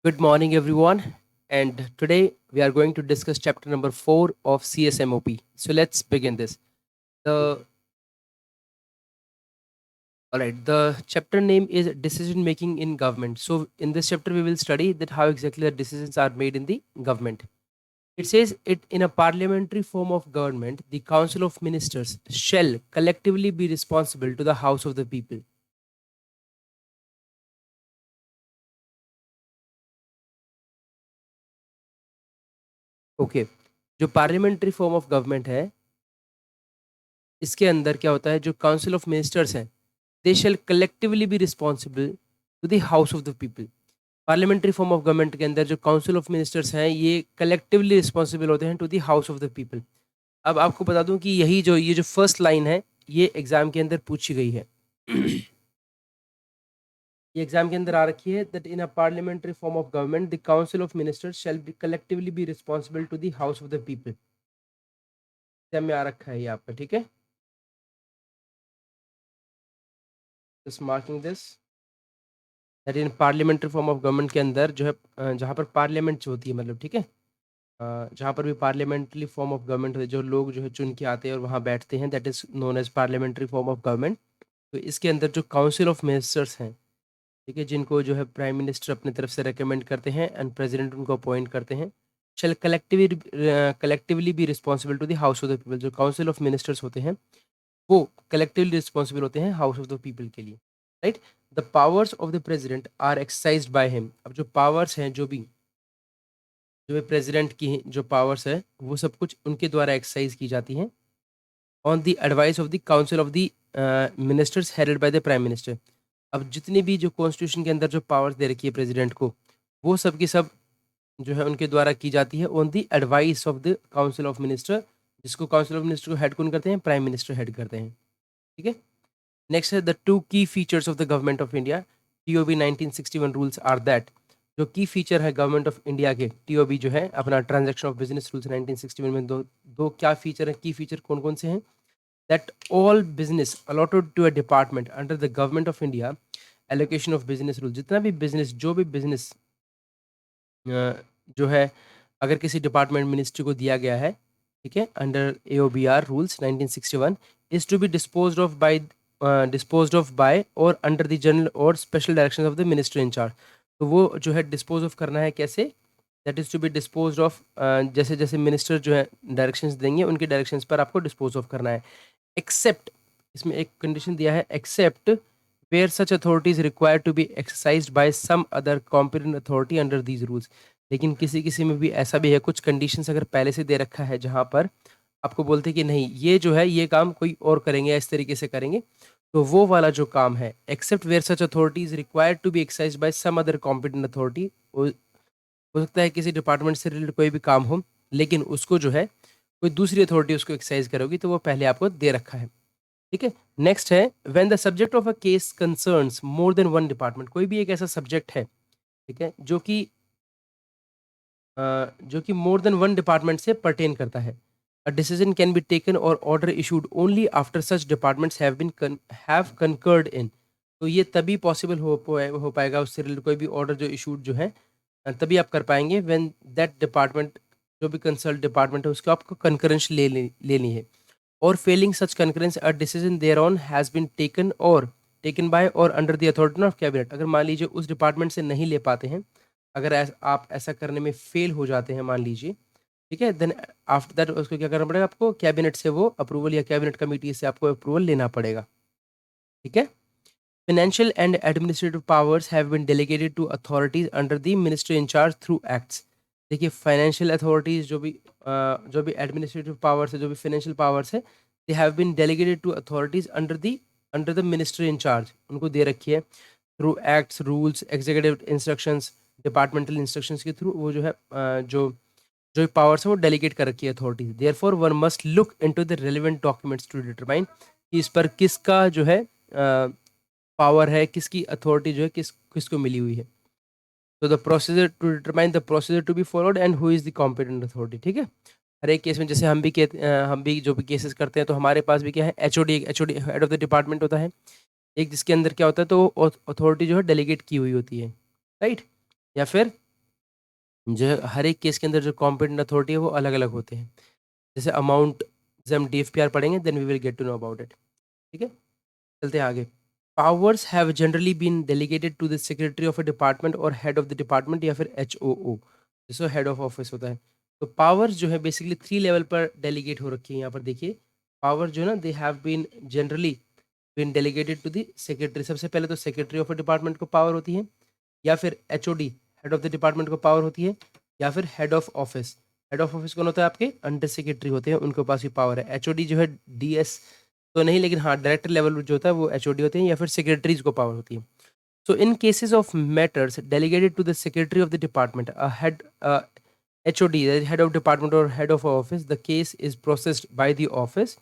Good morning, everyone. And today we are going to discuss chapter number 4 of CSMOP. So let's begin this. The All right. The chapter name is Decision Making in Government. So in this chapter, we will study that how exactly the decisions are made in the government. It says it in a parliamentary form of government, the Council of Ministers shall collectively be responsible to the House of the People. Okay जो parliamentary form of government है इसके अंदर क्या होता है जो council of ministers हैं they shall collectively be responsible to the house of the people parliamentary form of government के अंदर जो काउंसिल ऑफ मिनिस्टर्स हैं ये कलेक्टिवली रिस्पॉन्सिबल होते हैं to the house of the people. अब आपको बता दूं कि ये जो फर्स्ट लाइन है ये एग्जाम के अंदर पूछी गई है ये एग्जाम के अंदर आ रखी है that in a parliamentary form of government the council of ministers shall be collectively be responsible to the house of the people. Exam में आ रखा है ये आपका, ठीक है। Just marking this that in parliamentary form of government के अंदर जो है जहाँ पर पार्लियामेंट जो होती है मतलब, ठीक है, जहाँ पर भी पार्लियामेंट्री फॉर्म ऑफ गवर्नमेंट जो लोग जो है चुन के आते हैं और वहाँ बैठते हैं that is known as parliamentary form of government. तो इसके अंदर जो काउंसिल ऑफ मिनिस्टर्स हैं, ठीक है, जिनको जो है प्राइम मिनिस्टर अपनी तरफ से रिकमेंड करते हैं एंड प्रेसिडेंट उनको अपॉइंट करते हैं, shall collectively be responsible to the house of the people. जो काउंसिल ऑफ मिनिस्टर्स होते हैं वो कलेक्टिवली रिस्पॉन्सिबल होते हैं हाउस ऑफ द पीपल के लिए, right. The powers of the president are exercised by him. अब जो पावर्स हैं जो भी प्रेसिडेंट की जो पावर्स है वो सब कुछ उनके द्वारा एक्सरसाइज की जाती हैं on the advice of the council of the ministers headed by the prime minister. अब जितनी भी जो कॉन्स्टिट्यूशन के अंदर जो पावर्स दे रखी है प्रेसिडेंट को वो सब की सब जो है उनके द्वारा की जाती है on the advice of the council of minister, जिसको काउंसिल ऑफ मिनिस्टर को हेड कौन करते हैं? प्राइम मिनिस्टर हेड करते हैं, ठीक है। नेक्स्ट है the two key features of the government of India TOB 1961 rules are that. जो की फीचर है गवर्नमेंट ऑफ इंडिया के टीओबी जो है अपना ट्रांजैक्शन ऑफ बिजनेस रूल्स 1961 में दो दो क्या फीचर है, की फीचर कौन कौन से हैं? That all business allotted to a department under the government of India allocation of business rule. जितना भी बिजनेस जो भी बिजनेस जो है अगर किसी डिपार्टमेंट मिनिस्ट्री को दिया गया है, ठीक है, under AOBR rules 1961 is to be disposed of by और अंडर द जनरल और special directions of the minister in charge. तो वो जो है डिस्पोज ऑफ करना है कैसे? That is to be disposed of, जैसे जैसे मिनिस्टर जो है डायरेक्शंस देंगे उनके डायरेक्शंस पर आपको डिस्पोज ऑफ करना है। एक्सेप्ट, इसमें एक कंडीशन दिया है, accept where such authority is required to be exercised by some other competent authority under these rules। लेकिन किसी किसी में भी ऐसा भी है, कुछ कंडीशंस अगर पहले से दे रखा है जहाँ पर आपको बोलते हैं कि नहीं ये जो है ये काम कोई और करेंगे या इस तरीके से करेंगे, तो वो वाला जो काम है except where such authority is required to be exercised by some other competent authority. हो सकता है किसी डिपार्टमेंट से रिलेटेड कोई भी काम हो लेकिन उसको जो है कोई दूसरी अथॉरिटी उसको एक्सरसाइज करोगी, तो वो पहले आपको दे रखा है, ठीक है। नेक्स्ट है when the subject of a case concerns more than one department. कोई भी एक ऐसा सब्जेक्ट है, ठीक है, जो कि मोर देन वन डिपार्टमेंट से पर्टेन करता है। A decision can be taken और order issued only after such departments have concurred in. तो ये तभी पॉसिबल हो पाएगा उससे रिलेटेड कोई भी ऑर्डर जो इशूड जो है तभी आप कर पाएंगे व्हेन दैट डिपार्टमेंट, जो भी कंसल्ट डिपार्टमेंट है उसको आपको कंकरेंस लेनी है। और failing such concurrence a decision thereon has been taken by और under the authority of cabinet. अगर मान लीजिए उस डिपार्टमेंट से नहीं ले पाते हैं, अगर आप ऐसा करने में फेल हो जाते हैं मान लीजिए, ठीक है, देन आफ्टर दैट उसको क्या करना पड़ेगा? आपको कैबिनेट से वो अप्रूवल या कैबिनेट कमेटी से आपको अप्रूवल लेना पड़ेगा, ठीक है। Financial and administrative powers have been delegated to authorities under the ministry in charge through acts। देखिए फाइनेंशियल अथॉरिटीज जो भी एडमिनिस्ट्रेटिव पावर्स है, जो भी फाइनेंशियल पावर्स है, they have been delegated to authorities under the ministry in charge. उनको दे रखी है through acts, rules, executive instructions, departmental instructions के थ्रू वो जो है जो जो पावर्स है वो डेलीगेट कर रखी है authorities. Therefore one must look into the relevant documents to determine कि इस पर किसका जो है पावर है, किसकी अथॉरिटी जो है किसको मिली हुई है। तो the procedure to determine the procedure to be followed and who is the competent authority, ठीक है। हर एक केस में जैसे हम भी जो भी केसेस करते हैं तो हमारे पास भी क्या है, HOD head of the department होता है एक, जिसके अंदर क्या होता है तो अथॉरिटी जो है डेलीगेट की हुई होती है, राइट। या फिर जो है हर एक केस के अंदर जो कॉम्पिटेंट अथॉरिटी है वो अलग-अलग होते हैं। जैसे अमाउंट जैसे हम डीएफपीआर पढ़ेंगे then we will get to know about it. ठीक है? चलते हैं आगे। Powers have generally been delegated to the secretary of a department और हेड ऑफ द डिपार्टमेंट या फिर एचओओ, जिसको हेड ऑफ ऑफिस होता है। तो पावर्स जो है बेसिकली 3 लेवल पर डेलीगेट हो रखी है यहाँ पर देखिए। पावर जो है ना they have been generally been delegated to the secretary. सबसे पहले तो सेक्रेटरी ऑफ अ डिपार्टमेंट को पावर होती है, या फिर HOD head of the department को पावर होती है, या फिर head of office. Head of office कौन होता है? आपके अंडर सेक्रेटरी होते हैं, उनके पास भी पावर है। एचओडी जो है डीएस तो नहीं, लेकिन हाँ डायरेक्टर लेवल जो होता है वो एचओडी होते हैं, या फिर सेक्रेटरीज को पावर होती है। So in cases of matters delegated to the secretary of the department, a head HOD, the head of department or head of office, the case is processed by the office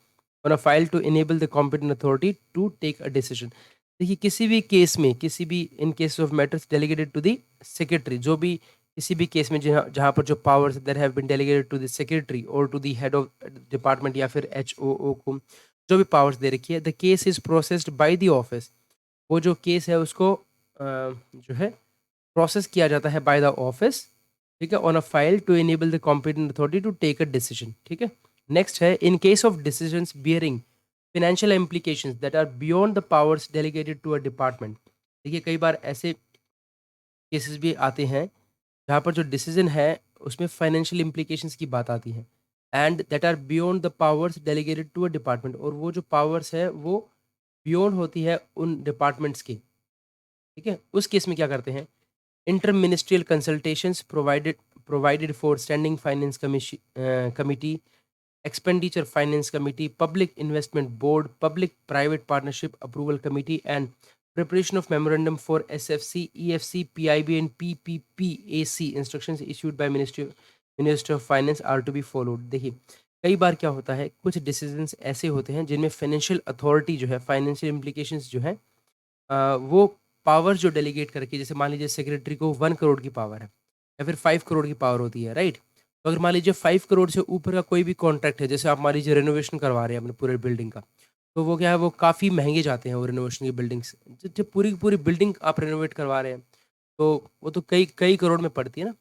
on a file to enable the competent authority to take a decision. देखिए किसी भी case में, किसी भी in case of matters delegated to the secretary, जो भी किसी भी केस में जहाँ जहाँ पर जो powers there have been delegated to the secretary और to the head of department या फिर HOO को जो भी पावर्स दे रखी है, the case is processed by the office. वो जो केस है उसको जो है प्रोसेस किया जाता है बाय द ऑफिस, ठीक है, on a file to enable the competent authority to take a decision. ठीक है। नेक्स्ट है in case of decisions bearing financial implications that are beyond the powers delegated to a department. देखिए कई बार ऐसे cases भी आते हैं जहाँ पर जो डिसीजन है उसमें फाइनेंशियल implications की बात आती है, and that are beyond the powers delegated to a department, और वो जो पावर्स है वो बियॉन्ड होती है उन डिपार्टमेंट्स की। ठीक है। उस केस में क्या करते हैं? Interministerial consultations provided for Standing Finance Committee, Expenditure Finance Committee, Public Investment Board, Public-Private Partnership Approval Committee, and preparation of memorandum for SFC, EFC, PIB, and PPPAC instructions issued by Minister of Finance are to be followed. देखिए कई बार क्या होता है, कुछ decisions ऐसे होते हैं जिनमें फाइनेंशियल अथॉरिटी जो है, फाइनेंशियल इम्प्लीकेशंस जो है वो पावर जो डेलीगेट करके, जैसे मान लीजिए सेक्रेटरी को 1 करोड़ की पावर है या फिर 5 करोड़ की पावर होती है, राइट? तो अगर मान लीजिए 5 करोड़ से ऊपर का कोई भी कॉन्ट्रैक्ट है, जैसे आप मान लीजिए रेनोवेशन करवा रहे हैं अपने पूरे बिल्डिंग का, तो वो क्या है, वो काफ़ी महँगे जाते हैं वो रेनोवेशन की बिल्डिंग्स। ज जब पूरी की पूरी बिल्डिंग आप रेनोवेट करवा रहे हैं, तो वो तो कई कई करोड़ में पड़ती है ना।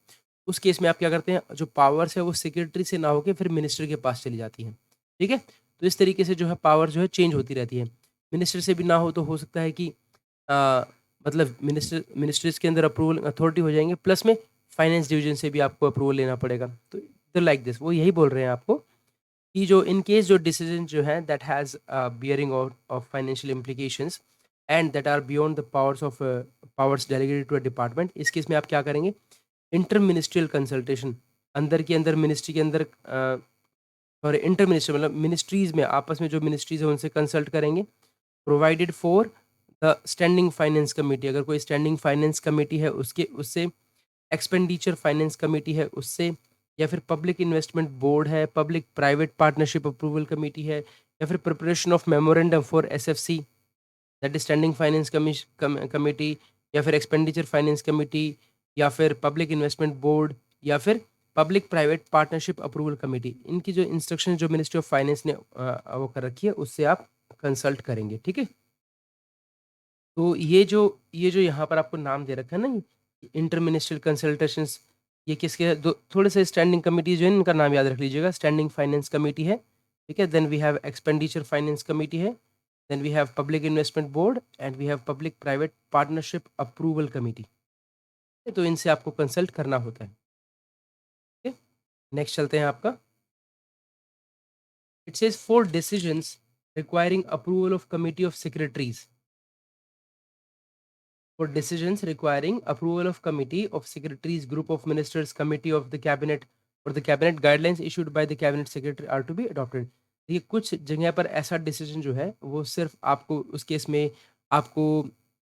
उस केस में आप क्या करते हैं, जो पावर्स है वो सेक्रेटरी से ना होके फिर मिनिस्टर के पास चली जाती हैं, ठीक है? तो इस तरीके से जो है पावर जो है चेंज होती रहती है। मिनिस्टर से भी ना हो तो हो सकता है कि अ, मतलब मिनिस्ट्रीज़ के अंदर अप्रूवल अथॉरिटी हो जाएँगे, प्लस में फाइनेंस डिवीज़न से भी आपको अप्रूवल लेना पड़ेगा। तो लाइक दिस वो यही बोल रहे हैं आपको कि जो इन केस जो डिसीजन जो है that has bearing of financial implications and that are beyond the powers delegated to a department, इस केस में आप क्या करेंगे? इंटर मिनिस्ट्रियल कंसल्टेशन, अंदर के अंदर मिनिस्ट्री के अंदर और इंटर मिनिस्ट्री मतलब मिनिस्ट्रीज़ में आपस में जो मिनिस्ट्रीज़ हैं उनसे कंसल्ट करेंगे। Provided for the standing finance committee, अगर कोई स्टैंडिंग फाइनेंस कमेटी है उसके उससे, एक्सपेंडिचर फाइनेंस कमेटी है उससे, या फिर पब्लिक इन्वेस्टमेंट बोर्ड है, public private partnership approval committee है, या फिर preparation of memorandum for SFC that is standing finance committee, या फिर एक्सपेंडिचर फाइनेंस कमेटी, या फिर पब्लिक इन्वेस्टमेंट बोर्ड, या फिर public private partnership approval committee. इनकी जो इंस्ट्रक्शन जो मिनिस्ट्री ऑफ फाइनेंस ने वो कर रखी है उससे आप कंसल्ट करेंगे। ठीक है। तो ये जो यहाँ पर आपको नाम दे रखा है ना, इंटर मिनिस्ट्रियल कंसल्टेशंस, ये किसके है? दो थोड़े से स्टैंडिंग कमिटी जो है इनका नाम याद रख लीजिएगा। स्टैंडिंग फाइनेंस कमेटी है, ठीक है? Then we have expenditure finance committee है, then we have public investment board and we have public private partnership approval committee. तो इनसे आपको कंसल्ट करना होता है। ठीक है? नेक्स्ट चलते हैं आपका। It says for decisions requiring approval of committee of secretaries, for decisions requiring approval of committee of secretaries, group of ministers, committee of the cabinet, or the cabinet guidelines issued by the cabinet secretary are to be adopted। ये कुछ जगह पर ऐसा decision जो है वो सिर्फ आपको उस केस में आपको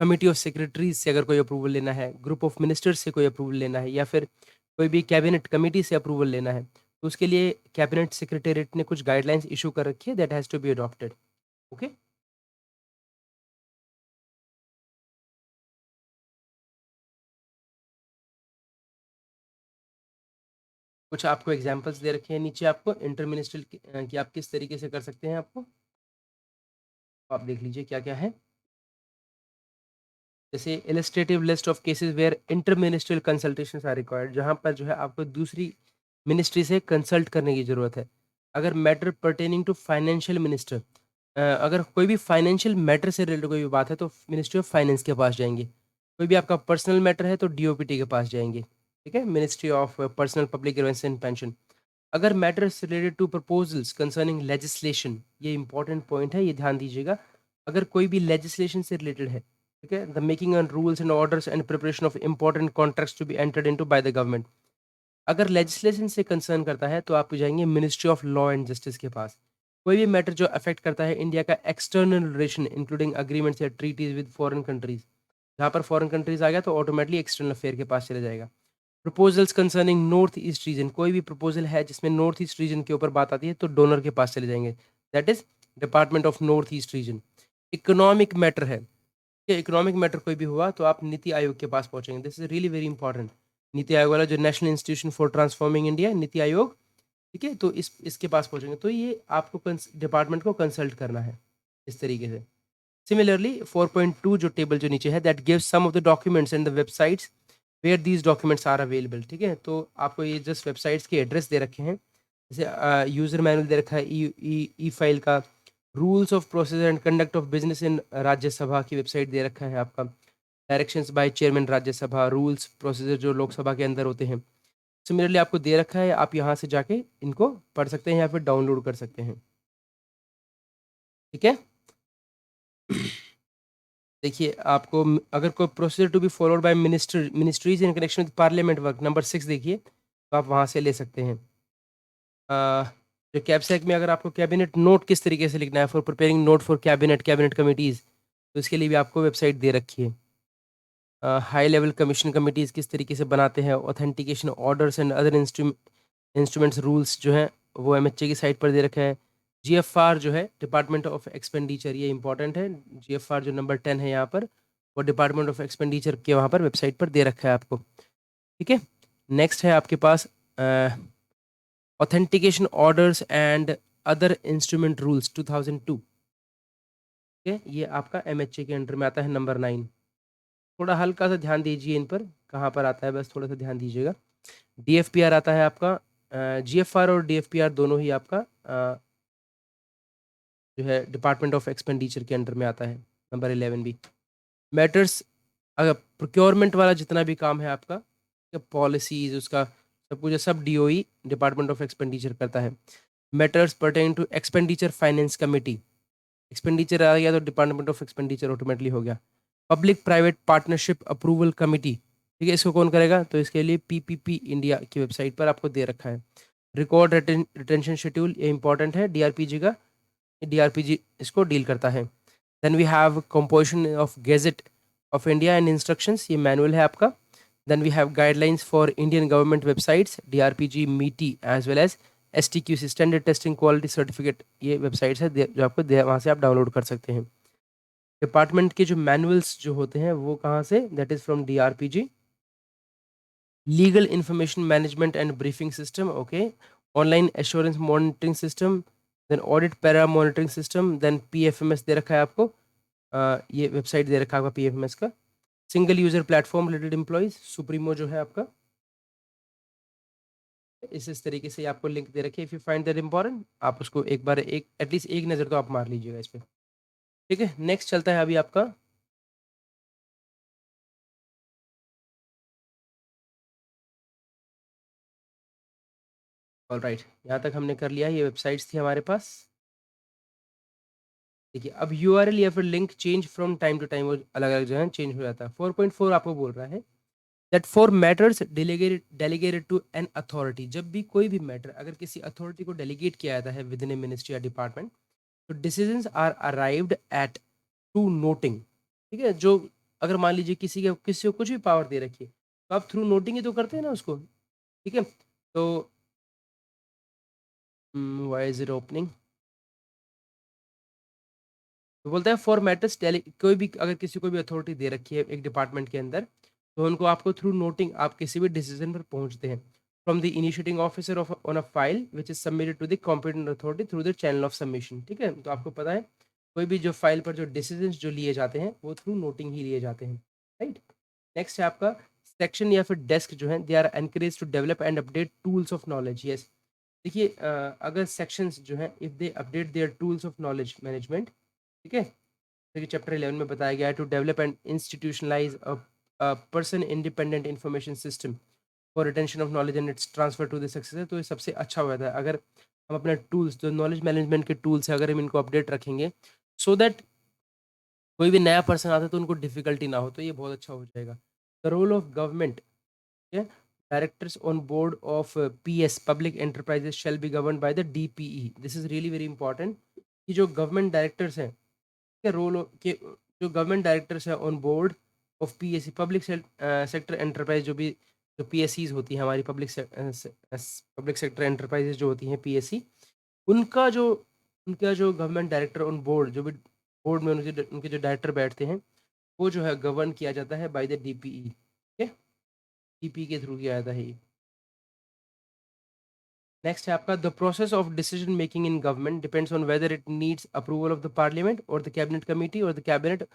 कमिटी ऑफ सेक्रेटरीज से अगर कोई अप्रूवल लेना है, ग्रुप ऑफ मिनिस्टर्स से कोई अप्रूवल लेना है, या फिर कोई भी कैबिनेट कमेटी से अप्रूवल लेना है, तो उसके लिए कैबिनेट सेक्रेटेरिएट ने कुछ गाइडलाइंस इशू कर रखी है that has to be adopted. Okay. कुछ आपको एग्जांपल्स दे रखे हैं नीचे आपको इंटरमिनिस्ट्रियल कि आप किस तरीके से कर सकते हैं आपको। तो आप देख लीजिए क्या-क्या है। जैसे illustrative list of cases where inter ministerial consultations are required, जहाँ पर जो है आपको दूसरी मिनिस्ट्री से कंसल्ट करने की ज़रूरत है। अगर matter pertaining to financial minister, अगर कोई भी फाइनेंशियल मैटर से रिलेटेड कोई भी बात है तो मिनिस्ट्री ऑफ फाइनेंस के पास जाएंगे। कोई भी आपका पर्सनल मैटर है तो डीओपीटी के पास जाएंगे। ठीक है, ministry of personnel public grievances and pension. अगर matters related to proposals concerning legislation, ये इंपॉर्टेंट पॉइंट है, ये ध्यान दीजिएगा। अगर कोई भी लेजिस्लेशन से रिलेटेड है, ठीक है, the making and rules and orders and preparation of important contracts to be entered into by the government, अगर लेजिस्लेशन से कंसर्न करता है तो आप जाएंगे ministry of law and justice के पास। कोई भी मैटर जो अफेक्ट करता है इंडिया का एक्सटर्नल रिलेशन इंक्लूडिंग अग्रीमेंट्स या ट्रीटीज विद फॉरेन कंट्रीज, जहाँ पर फॉरेन कंट्रीज आ गया तो ऑटोमेटिकली एक्सटर्नल अफेयर के पास चले जाएगा। Proposals concerning north east region, कोई भी प्रपोजल है जिसमें नॉर्थ ईस्ट रीजन के ऊपर बात आती है तो डोनर के पास चले जाएंगे, that is department of north east region. Economic matter है, इकोनॉमिक मैटर कोई भी हुआ तो आप नीति आयोग के पास पहुंचेंगे, this is really very important. NITI Aayog वाला जो national institution for transforming India, NITI Aayog, ठीक है, तो इसके पास पहुंचेंगे तो ये आपको डिपार्टमेंट को कंसल्ट करना है इस तरीके से। सिमिलरली 4.2 जो टेबल जो नीचे है, that gives some of the documents and the websites where these documents are available. ठीक है, तो आपको ये जस्ट वेबसाइट्स के एड्रेस दे रखे हैं, जैसे यूज़र मैनुअल दे रखा है ई फाइल का, rules of process and conduct of business in Rajya Sabha की वेबसाइट दे रखा है आपका, directions by chairman Rajya Sabha, rules procedure जो लोकसभा के अंदर होते हैं, सिमिलरली आपको दे रखा है, आप यहाँ से जाके इनको पढ़ सकते हैं या फिर डाउनलोड कर सकते हैं। ठीक है, देखिए आपको अगर कोई procedure to be followed by ministries in connection with parliament work, number 6 देखिए, तो आप वहाँ से ले सकते हैं। जो कैप्सेक में अगर आपको कैबिनेट नोट किस तरीके से लिखना है for preparing note for cabinet committees, तो इसके लिए भी आपको वेबसाइट दे रखी है। हाई लेवल कमीशन कमिटीज़ किस तरीके से बनाते हैं, authentication orders and other instruments rules जो हैं वो एमएचए की साइट पर दे रखा है। जीएफआर जो है डिपार्टमेंट ऑफ एक्सपेंडिचर, ये इंपॉर्टेंट है, जीएफआर जो नंबर 10 है यहाँ पर, वो डिपार्टमेंट ऑफ एक्सपेंडिचर के वहाँ पर वेबसाइट पर दे रखा है आपको। ठीक है, नेक्स्ट है आपके पास authentication orders and other instrument rules 2002। ठीक है, ये आपका एमएचए के अंडर में आता है, नंबर 9। थोड़ा हल्का सा ध्यान दीजिए इन पर, कहाँ पर आता है, बस थोड़ा सा ध्यान दीजिएगा। डीएफपीआर आता है आपका, जीएफआर और डीएफपीआर दोनों ही आपका जो है डिपार्टमेंट ऑफ एक्सपेंडिचर के अंडर में आता है, नंबर 11 भी। मैटर्स, अगर प्रोक्योरमेंट वाला जितना भी काम है आपका, पॉलिसीज उसका सब कुछ सब डीओई डिपार्टमेंट ऑफ एक्सपेंडिचर करता है। Matters pertain to expenditure finance committee, expenditure आ गया तो डिपार्टमेंट ऑफ एक्सपेंडिचर ऑटोमेटिकली हो गया। Public private partnership approval committee, ठीक है, इसको कौन करेगा, तो इसके लिए पीपीपी इंडिया की वेबसाइट पर आपको दे रखा है। रिकॉर्ड रिटेंशन शेड्यूल, ये इंपॉर्टेंट है, डीआरपीजी का, डीआरपीजी इसको डील करता है। Then we have composition of gazette of India and instructions, ये मैनुअल है आपका। Then we have guidelines for Indian government websites, DRPG MeitY as well as STQC standard testing quality certificate, ये websites है जो आपको वहाँ से आप डाउनलोड कर सकते हैं। डिपार्टमेंट के जो मैनुअल्स जो होते हैं वो कहाँ से, that is from DRPG. Legal information management and briefing system, okay, online assurance monitoring system, then audit para monitoring system, then PFMS दे रखा है आपको, ये वेबसाइट दे रखा है आपका पीएफएमएस का। Single user platform related employees, supremo जो है आपका, इस तरीके से आपको लिंक दे रखे, if you find that important आप उसको एक बार एक एटलीस्ट एक नज़र तो आप मार लीजिएगा इस पर। ठीक है, नेक्स्ट चलता है अभी आपका, ऑलराइट, यहाँ तक हमने कर लिया, ये वेबसाइट्स थी हमारे पास। देखिए अब यूआरएल या फिर link change from time to time, वो अलग अलग जो है चेंज हो जाता है। 4.4 आपको बोल रहा है that for matters delegated to an authority, जब भी कोई भी मैटर अगर किसी अथॉरिटी को डेलीगेट किया जाता है विद इन ए मिनिस्ट्री या डिपार्टमेंट, तो decisions are arrived at through noting. ठीक है, जो अगर मान लीजिए किसी को कुछ भी पावर दे रखी है तो आप थ्रू नोटिंग ही तो करते हैं ना उसको। ठीक है, तो व्हाई इज इट ओपनिंग, तो बोलता है फॉर मैटर्स कोई भी अगर किसी को भी अथॉरिटी दे रखी है एक डिपार्टमेंट के अंदर, तो उनको आपको थ्रू नोटिंग आप किसी भी डिसीजन पर पहुंचते हैं from the initiating officer of on a file which is submitted to the competent authority through the channel of submission. ठीक है, तो आपको पता है कोई भी जो फाइल पर जो डिसीजन जो लिए जाते हैं वो थ्रू नोटिंग ही लिए जाते हैं। राइट। नेक्स्ट है आपका सेक्शन या फिर डेस्क जो है, they are encourage to develop and update tools of knowledge. Yes, देखिए अगर सेक्शंस जो हैं if they update their tools of knowledge management, ठीक है, देखिए चैप्टर 11 में बताया गया है to develop and institutionalise a person independent information system for retention of knowledge and its transfer to the successor. तो ये सबसे अच्छा हुआ था अगर हम अपने टूल्स जो नॉलेज मैनेजमेंट के टूल्स है अगर हम इनको अपडेट रखेंगे, सो दैट कोई भी नया पर्सन आता है तो उनको डिफिकल्टी ना हो, तो ये बहुत अच्छा हो जाएगा। The role of government, directors on board of PS public enterprises shall be govern by the DPE. This is really very important कि जो गवर्नमेंट डायरेक्टर्स हैं के रोल के जो गवर्नमेंट डायरेक्टर्स हैं on board of PSC public sector enterprise, जो पीएससीज होती हैं हमारी पब्लिक सेक्टर एंटरप्राइजेज जो होती हैं पीएससी, उनका जो उनका जो गवर्नमेंट डायरेक्टर ऑन बोर्ड जो भी बोर्ड में उनके जो डायरेक्टर बैठते हैं वो जो है गवर्न किया जाता है बाय द डीपीई। ठीक है, डीपीई के थ्रू किया जाता है ये। नेक्स्ट है आपका the process of decision making in government depends on whether it needs approval of the parliament और द कैबिनेट कमेटी और द कैबिनेट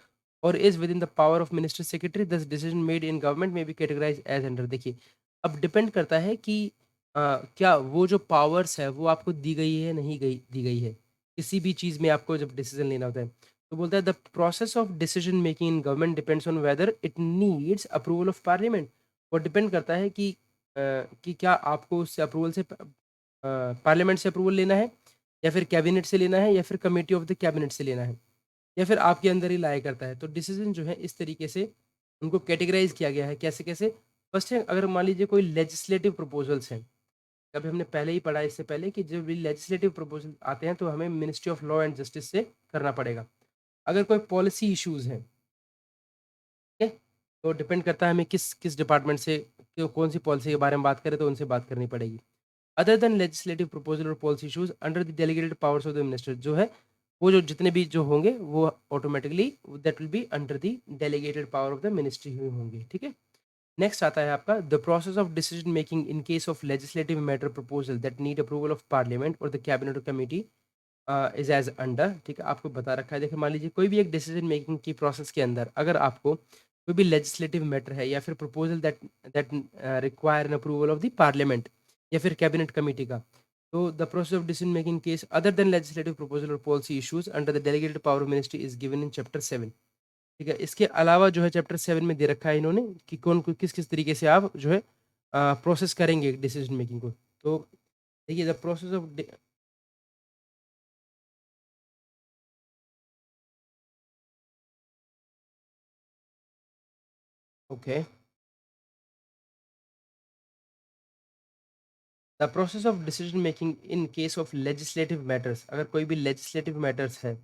और is with in the power of minister secretary दस डिसीजन मेड इन गवर्नमेंट में be categorise as under. देखिए अब depend करता है कि क्या वो जो पावर्स है वो आपको दी गई है नहीं गई दी गई है किसी भी चीज़ में आपको जब डिसीजन लेना होता है। तो बोलता है the process of decision making in government depends on whether it needs approval of parliament. वो डिपेंड करता है कि क्या आपको उससे अप्रूवल से पार्लियामेंट से अप्रूवल लेना है या फिर कैबिनेट से लेना है या फिर कमेटी ऑफ द कैबिनेट से लेना है या फिर आपके अंदर ही लाया करता है। तो डिसीजन जो है इस तरीके से उनको कैटेगराइज किया गया है। कैसे कैसे? फर्स्ट है अगर मान लीजिए कोई लेजिस्लेटिव प्रपोजल्स हैं, अभी हमने पहले ही पढ़ा इससे पहले कि जब भी लेजिस्लेटिव प्रपोजल आते हैं तो हमें ministry of law and justice से करना पड़ेगा। अगर कोई पॉलिसी इश्यूज हैं, ठीक है, तो डिपेंड करता है हमें किस किस डिपार्टमेंट से कौन सी पॉलिसी के बारे में बात करें तो उनसे बात करनी पड़ेगी। अदर देन लेजिस्लेटिव प्रपोजल और policy issues under the delegated powers of the minister, जो है वो जो जितने भी जो होंगे वो automatically that will be under the delegated power of the ministry ही होंगे। ठीक है, नेक्स्ट आता है आपका the process of decision making in case of legislative matter proposal that need approval of parliament और the cabinet committee is as under. ठीक है, आपको बता रखा है। देखिए मान लीजिए कोई भी एक डिसीजन मेकिंग की प्रोसेस के अंदर अगर आपको कोई भी लेजिस्लेटिव मैटर है या फिर proposal that that require an approval of the parliament या फिर कैबिनेट कमेटी का, तो the process of decision making case other than legislative proposal और policy issues under the delegated power of ministry is given in chapter 7। ठीक है, इसके अलावा जो है चैप्टर 7 में दे रखा है इन्होंने कि कौन किस किस तरीके से आप जो है प्रोसेस करेंगे डिसीजन मेकिंग को। तो देखिए the process of okay, the process of decision making in case of legislative matters, अगर कोई भी लेजिस्लेटिव मैटर्स है,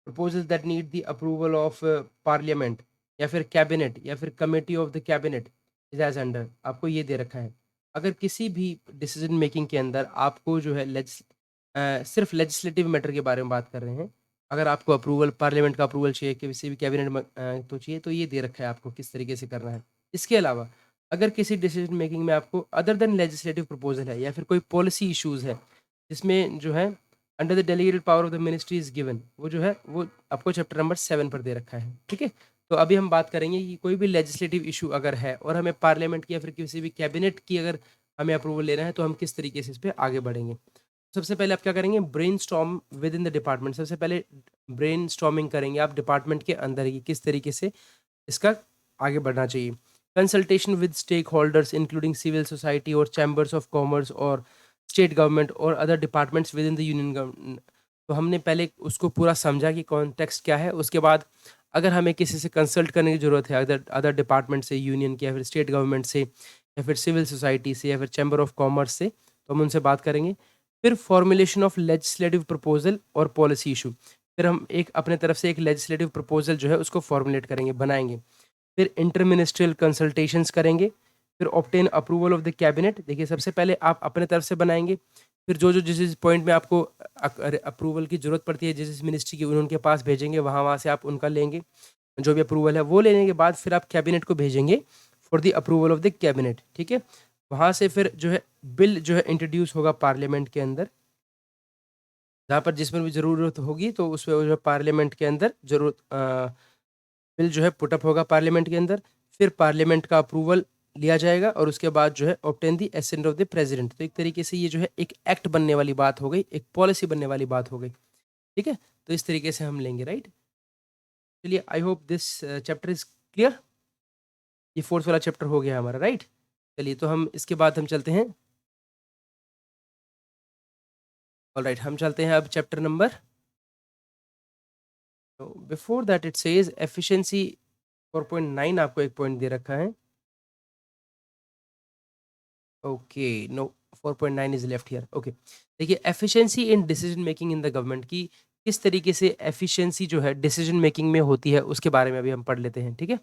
proposal that need the approval of parliament या फिर कैबिनेट या फिर committee of the cabinet is as under, आपको ये दे रखा है। अगर किसी भी डिसीजन मेकिंग के अंदर आपको जो है सिर्फ लेजिस्लेटिव मैटर के बारे में बात कर रहे हैं, अगर आपको अप्रूवल पार्लियामेंट का अप्रूवल चाहिए किसी भी कैबिनेट में तो चाहिए, तो ये दे रखा है आपको किस तरीके से करना है। इसके अलावा अगर किसी डिसीजन मेकिंग में आपको अदर देन लेजिस्लेटिव प्रपोजल है या फिर कोई पॉलिसी इश्यूज है जिसमें जो है under the delegated power of the ministry is given, वो जो है वो आपको चैप्टर नंबर 7 पर दे रखा है। ठीक है, तो अभी हम बात करेंगे कि कोई भी लेजिस्लेटिव इशू अगर है और हमें पार्लियामेंट की या फिर किसी भी कैबिनेट की अगर हमें अप्रूवल लेना है तो हम किस तरीके से इस पर आगे बढ़ेंगे। सबसे पहले आप क्या करेंगे, brain storm with in the department. सबसे पहले ब्रेन स्टॉर्मिंग करेंगे आप डिपार्टमेंट के अंदर ही किस तरीके से इसका आगे बढ़ना चाहिए। Consultation with stakeholders including civil society और चैम्बर्स ऑफ कॉमर्स और स्टेट गवर्नमेंट और other departments within the union government. तो हमने पहले उसको पूरा समझा कि कॉन्टेक्स्ट क्या है। उसके बाद अगर हमें किसी से कंसल्ट करने की ज़रूरत है अदर अदर डिपार्टमेंट से, यूनियन के या फिर स्टेट गवर्नमेंट से या फिर सिविल सोसाइटी से या फिर चैम्बर ऑफ कॉमर्स से, तो हम उनसे बात करेंगे। फिर फॉर्मुलेशन ऑफ लेजिस्लेटिव प्रपोजल और पॉलिसी इशू, फिर हम एक अपने तरफ से एक लेजिस्लेटिव प्रपोजल जो है उसको फॉर्मुलेट करेंगे, बनाएंगे। फिर इंटर मिनिस्ट्रियल कंसल्टेशंस करेंगे। फिर obtain approval of the cabinet. देखिए सबसे पहले आप अपने तरफ से बनाएंगे, फिर जो जो जिस जिस पॉइंट में आपको अप्रूवल की ज़रूरत पड़ती है जिस जिस मिनिस्ट्री की उनके पास भेजेंगे, वहाँ वहाँ से आप उनका लेंगे जो भी अप्रूवल है। वो लेने के बाद फिर आप कैबिनेट को भेजेंगे for the approval of the cabinet. ठीक है, वहाँ से फिर जो है बिल जो है इंट्रोड्यूस होगा पार्लियामेंट के अंदर, जहाँ पर जिसमें भी ज़रूरत होगी तो उसमें जो है पार्लियामेंट के अंदर ज़रूरत बिल जो है पुटअप होगा पार्लियामेंट के अंदर। फिर पार्लियामेंट का अप्रूवल लिया जाएगा और उसके बाद जो है obtain the ascent of the president. तो एक तरीके से ये जो है एक एक्ट बनने वाली बात हो गई, एक पॉलिसी बनने वाली बात हो गई। ठीक है, तो इस तरीके से हम लेंगे, राइट। चलिए, I hope this chapter is clear. ये फोर्थ वाला चैप्टर हो गया हमारा, राइट। चलिए, तो हम इसके बाद हम चलते हैं। ऑलराइट, हम चलते हैं अब chapter number. Before that it says efficiency 4.9 आपको एक पॉइंट दे रखा है। Okay, no, 4.9 is left here. Okay, देखिए, efficiency in decision making in the government की किस तरीके से एफिशिएंसी जो है डिसीजन मेकिंग में होती है उसके बारे में अभी हम पढ़ लेते हैं। ठीक है,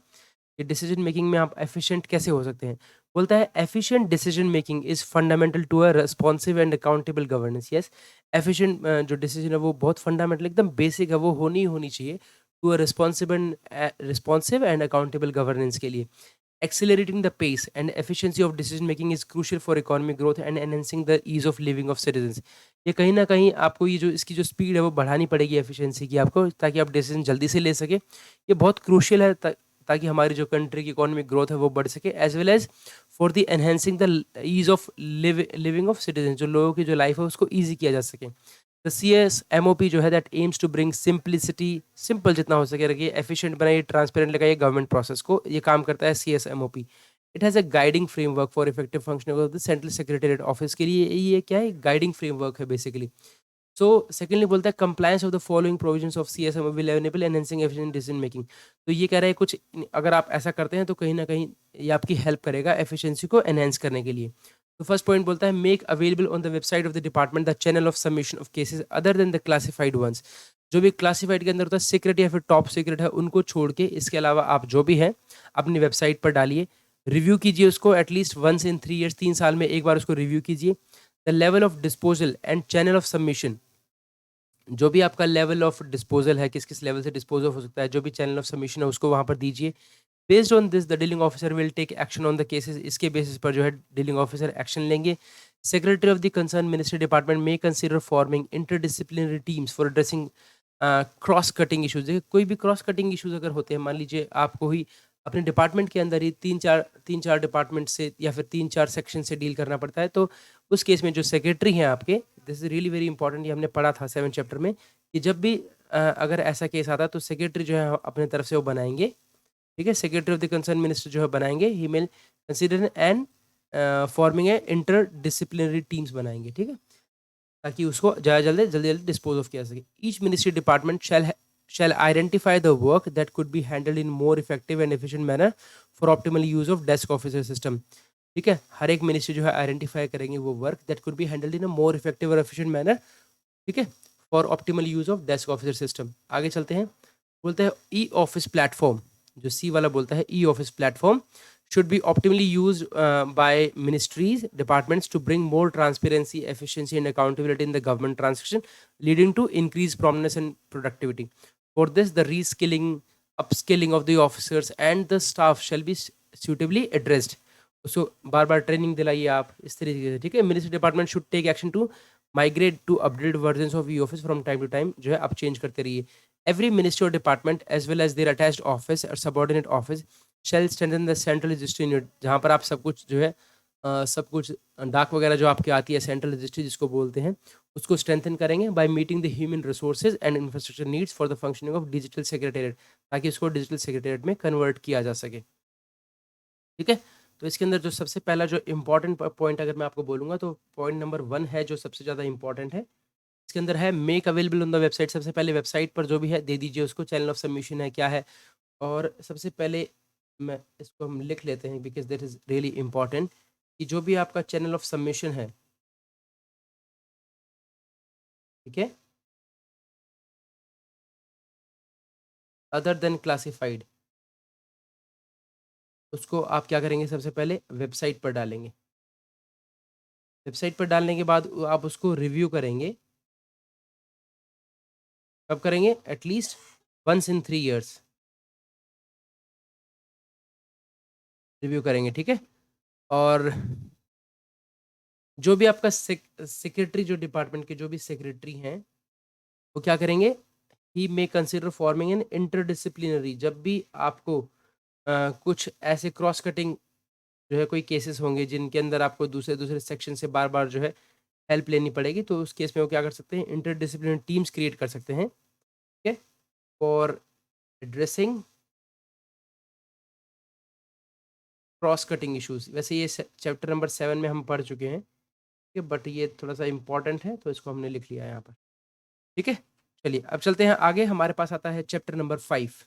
कि डिसीजन मेकिंग में आप एफिशिएंट कैसे हो सकते हैं। बोलता है efficient decision making is fundamental to a responsive and accountable governance. Yes, efficient जो डिसीजन है वो बहुत फंडामेंटल, एकदम बेसिक है, वो होनी चाहिए to a responsive and accountable governance के लिए। Accelerating the pace and efficiency of decision making is crucial for economic growth and enhancing the ease of living of citizens। ये कहीं ना कहीं आपको ये जो इसकी जो स्पीड है वो बढ़ानी पड़ेगी एफिशिएंसी की आपको, ताकि आप डिसीजन जल्दी से ले सके। ये बहुत क्रूशियल है ताकि हमारी जो कंट्री की इकोनॉमिक ग्रोथ है वो बढ़ सके, as well as for the enhancing the ease of living of citizen, जो लोगों की जो लाइफ है उसको ईजी किया जा सके। द CSMOP जो है that aims to bring simplicity, simple जितना हो सके रखिए, एफिशिएंट बनाइए, ट्रांसपेरेंट लगाइए गवर्नमेंट प्रोसेस को। ये काम करता है CSMOP। It has a guiding framework for effective functioning of the central secretariat office के लिए। ये क्या है, गाइडिंग फ्रेमवर्क है बेसिकली। सो सेकेंडली बोलता है compliance of the following provisions of CSMOP will enable enhancing efficient decision making. तो ये कह रहा है कुछ, अगर आप ऐसा करते हैं तो कहीं ना कहीं ये आपकी हेल्प करेगा एफिशिएंसी को एनहेंस करने के लिए। तो फर्स्ट पॉइंट बोलता है make available on the website of the department the channel of submission of cases other than the classified ones. जो भी क्लासिफाइड के अंदर होता है, सीक्रेट या फिर टॉप सीक्रेट है, उनको छोड़ के इसके अलावा आप जो भी है अपनी वेबसाइट पर डालिए। रिव्यू कीजिए उसको एटलीस्ट वंस इन 3 ईयर्स, 3 साल में एक बार उसको रिव्यू कीजिए। The level of disposal and channel of submission, जो भी आपका लेवल ऑफ डिस्पोजल है, किस किस लेवल से डिस्पोज ऑफ हो सकता है, जो भी चैनल ऑफ सबमिशन है उसको वहाँ पर दीजिए। Based on this the dealing officer will take action on the cases. इसके बेसिस पर जो है डीलिंग ऑफिसर एक्शन लेंगे। Secretary of the concern ministry department में consider forming interdisciplinary teams for addressing cross cutting issues. देखिए, कोई भी cross cutting issues अगर होते हैं, मान लीजिए आपको ही अपने डिपार्टमेंट के अंदर ही तीन चार डिपार्टमेंट से या फिर 3-4 सेक्शन से डील करना पड़ता है, तो उस केस में जो सेक्रेटरी हैं आपके, this is really very important, ये हमने पढ़ा था 7 चैप्टर में, कि जब भी अगर ऐसा केस आता है तो सेक्रेटरी जो है अपने तरफ से वो बनाएंगे। ठीक है, secretary of the concern minister जो है बनाएंगे, he may consider and forming a interdisciplinary teams बनाएंगे। ठीक है, ताकि उसको ज़्यादा जल्दी जल्दी जल्दी डिस्पोज ऑफ किया सके। Each ministry department shall identify the work that could be handled in more effective and efficient manner for optimal use of desk officer system। ठीक है, हर एक मिनिस्ट्री जो है आइडेंटिफाई करेंगे वो work that could be handled in a more effective और efficient manner. ठीक है, for optimal use of desk officer system. आगे चलते हैं, बोलते हैं ई ऑफिस प्लेटफॉर्म, जो सी वाला बोलता है e office platform should be optimally used by ministries, departments to bring more transparency, efficiency, and accountability in the government transaction, leading to increased prominence and productivity. For this, the reskilling, upskilling of the officers and the staff shall be suitably addressed। उसको बार बार training दिलाइए आप इस तरीके से। ठीक है, ministry department should take action to migrate to update version of e office from time to time, जो है आप चेंज करते रहिए। एवरी मिनिस्ट्री और department as well as their attached office और subordinate office shall strengthen the central registry unit, जहाँ पर आप सब कुछ जो है सब कुछ डाक वगैरह जो आपकी आती है, सेंट्रल रजिस्ट्री जिसको बोलते हैं, उसको स्ट्रेंथन करेंगे by meeting the human resources and infrastructure needs for the functioning of digital secretariat, ताकि उसको डिजिटल सेक्रेटेरिएट में कन्वर्ट किया जा सके। ठीक है, तो इसके अंदर जो सबसे पहला जो इम्पोर्टेंट पॉइंट अगर मैं आपको बोलूँगा तो पॉइंट नंबर 1 है जो सबसे ज़्यादा इंपॉर्टेंट है। इसके अंदर है make available on the website. सबसे पहले वेबसाइट पर जो भी है दे दीजिए उसको, चैनल ऑफ सबमिशन है क्या है। और सबसे पहले मैं इसको हम लिख लेते हैं because that is really important, कि जो भी आपका चैनल ऑफ सबमिशन है, ठीक है, अदर देन क्लासिफाइड, उसको आप क्या करेंगे, सबसे पहले वेबसाइट पर डालेंगे। वेबसाइट पर डालने के बाद आप उसको रिव्यू करेंगे। कब करेंगे, at least once in 3 years review करेंगे। ठीक है, और जो भी आपका सेक्रेटरी, जो डिपार्टमेंट के जो भी सेक्रेटरी हैं, वो क्या करेंगे, he may consider forming an interdisciplinary. जब भी आपको कुछ ऐसे क्रॉस कटिंग जो है कोई केसेस होंगे जिनके अंदर आपको दूसरे दूसरे सेक्शन से बार बार जो है हेल्प लेनी पड़ेगी, तो उस केस में वो क्या कर सकते हैं, इंटरडिसिप्लिनरी टीम्स क्रिएट कर सकते हैं, ठीक है, for addressing cross cutting issues. वैसे ये चैप्टर नंबर 7 में हम पढ़ चुके हैं, ठीक है, बट ये थोड़ा सा इंपॉर्टेंट है तो इसको हमने लिख लिया है यहाँ पर, ठीक है। चलिए अब चलते हैं आगे, हमारे पास आता है चैप्टर नंबर 5,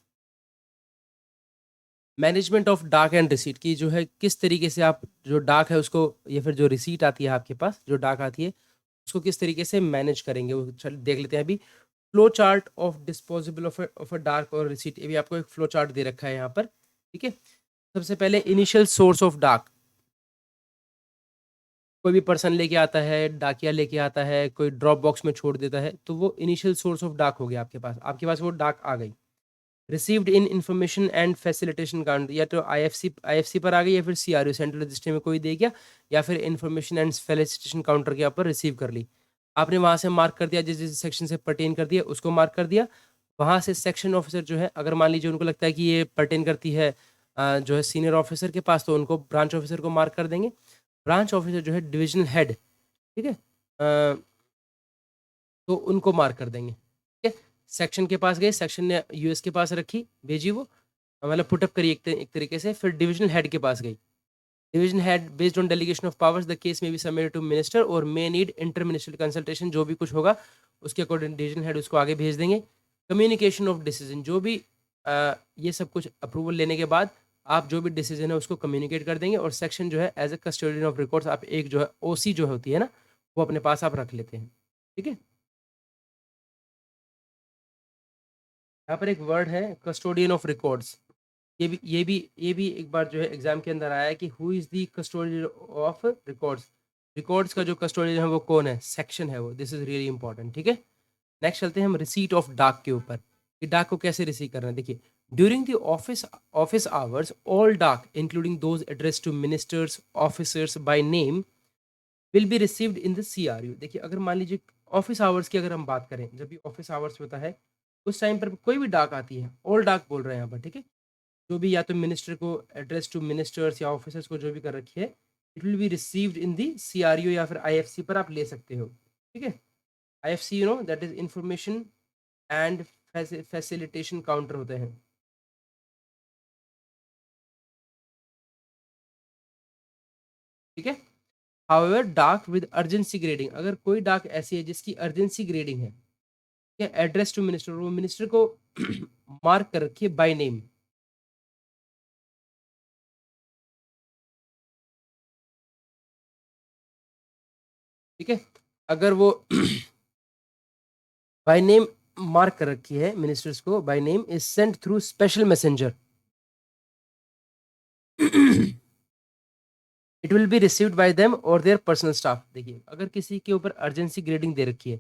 मैनेजमेंट ऑफ डाक एंड रिसीट, की जो है किस तरीके से आप जो डाक है उसको या फिर जो रिसीट आती है आपके पास, जो डाक आती है उसको किस तरीके से मैनेज करेंगे, वो चल देख लेते हैं अभी। Flow chart of disposable of a dark और रिसीट, ये भी आपको एक फ्लो चार्ट दे रखा है यहाँ पर, ठीक है। सबसे पहले इनिशियल सोर्स ऑफ डाक, कोई भी पर्सन लेके आता है, डाकिया लेके आता है, कोई ड्रॉप बॉक्स में छोड़ देता है, तो वो इनिशियल सोर्स ऑफ डाक हो गया आपके पास वो डाक आ गई। Received in information and facilitation count, या तो आईएफसी पर आ गई, या फिर सीआरयू सेंट्रल रजिस्ट्री में कोई दे गया, या फिर इंफॉर्मेशन एंड फैसिलिटेशन काउंटर के ऊपर रिसीव कर ली। आपने वहां से मार्क कर दिया, जिस जिस सेक्शन से पर्टेन कर दिया उसको मार्क कर दिया। वहां से सेक्शन ऑफिसर जो है, अगर मान लीजिए उनको लगता है कि ये पर्टेन करती है जो है सीनियर ऑफिसर के पास, तो उनको ब्रांच ऑफिसर को मार्क कर देंगे। ब्रांच ऑफिसर जो है डिविजनल हेड, ठीक है, तो उनको मार्क कर देंगे, ठीक है। सेक्शन के पास गए, सेक्शन ने यूएस के पास रखी, भेजी वो, मतलब पुटअप करी एक तरीके से, फिर डिविजनल हेड के पास गई। Division head based on delegation of powers the case में बी सबमिटेड टू मिनिस्टर और may need inter ministerial consultation, जो भी कुछ होगा उसके अकॉर्डिंग डिवीजन हेड उसको आगे भेज देंगे। कम्युनिकेशन ऑफ डिसीजन, जो भी ये सब कुछ अप्रूवल लेने के बाद आप जो भी डिसीजन है उसको कम्युनिकेट कर देंगे। और सेक्शन जो है as a custodian of records, आप एक जो है ओसी जो होती है ना, वो अपने पास आप रख लेते हैं, ठीक है। यहाँ पर एक वर्ड है कस्टोडियन ऑफ रिकॉर्ड्स, ये भी एक बार जो है एग्जाम के अंदर आया है कि who is the custodian of records, records का जो कस्टोडियन है वो कौन है, सेक्शन है वो, दिस इज रियली इंपॉर्टेंट, ठीक है। नेक्स्ट चलते हैं हम रिसीट ऑफ डाक के ऊपर, कि डाक को कैसे रिसीव करना है। देखिए, during the office office hours all dak including those address to ministers officers by name will be received in the CRU. देखिए, अगर मान लीजिए ऑफिस आवर्स की अगर हम बात करें, जब भी ऑफिस आवर्स होता है उस टाइम पर कोई भी डाक आती है, ऑल डाक बोल रहे हैं यहाँ पर, ठीक है, जो भी या तो मिनिस्टर को एड्रेस टू मिनिस्टर्स या ऑफिसर्स को जो भी कर रखी है, it will be received in the CRU या फिर आईएफसी पर आप ले सकते हो, ठीक है। IFC you know that is information and facilitation counter होते हैं, ठीक है। हाउएवर डाक विद अर्जेंसी ग्रेडिंग, अगर कोई डाक ऐसी है जिसकी अर्जेंसी ग्रेडिंग है, ठीक है, एड्रेस टू मिनिस्टर, वो मिनिस्टर को मार्क कर रखिए बाय नेम, ठीक है। अगर वो बाय नेम मार्क कर रखी है मिनिस्टर्स को by name, is sent through special messenger, it will be received by them और देयर पर्सनल स्टाफ। देखिए, अगर किसी के ऊपर अर्जेंसी ग्रेडिंग दे रखी है,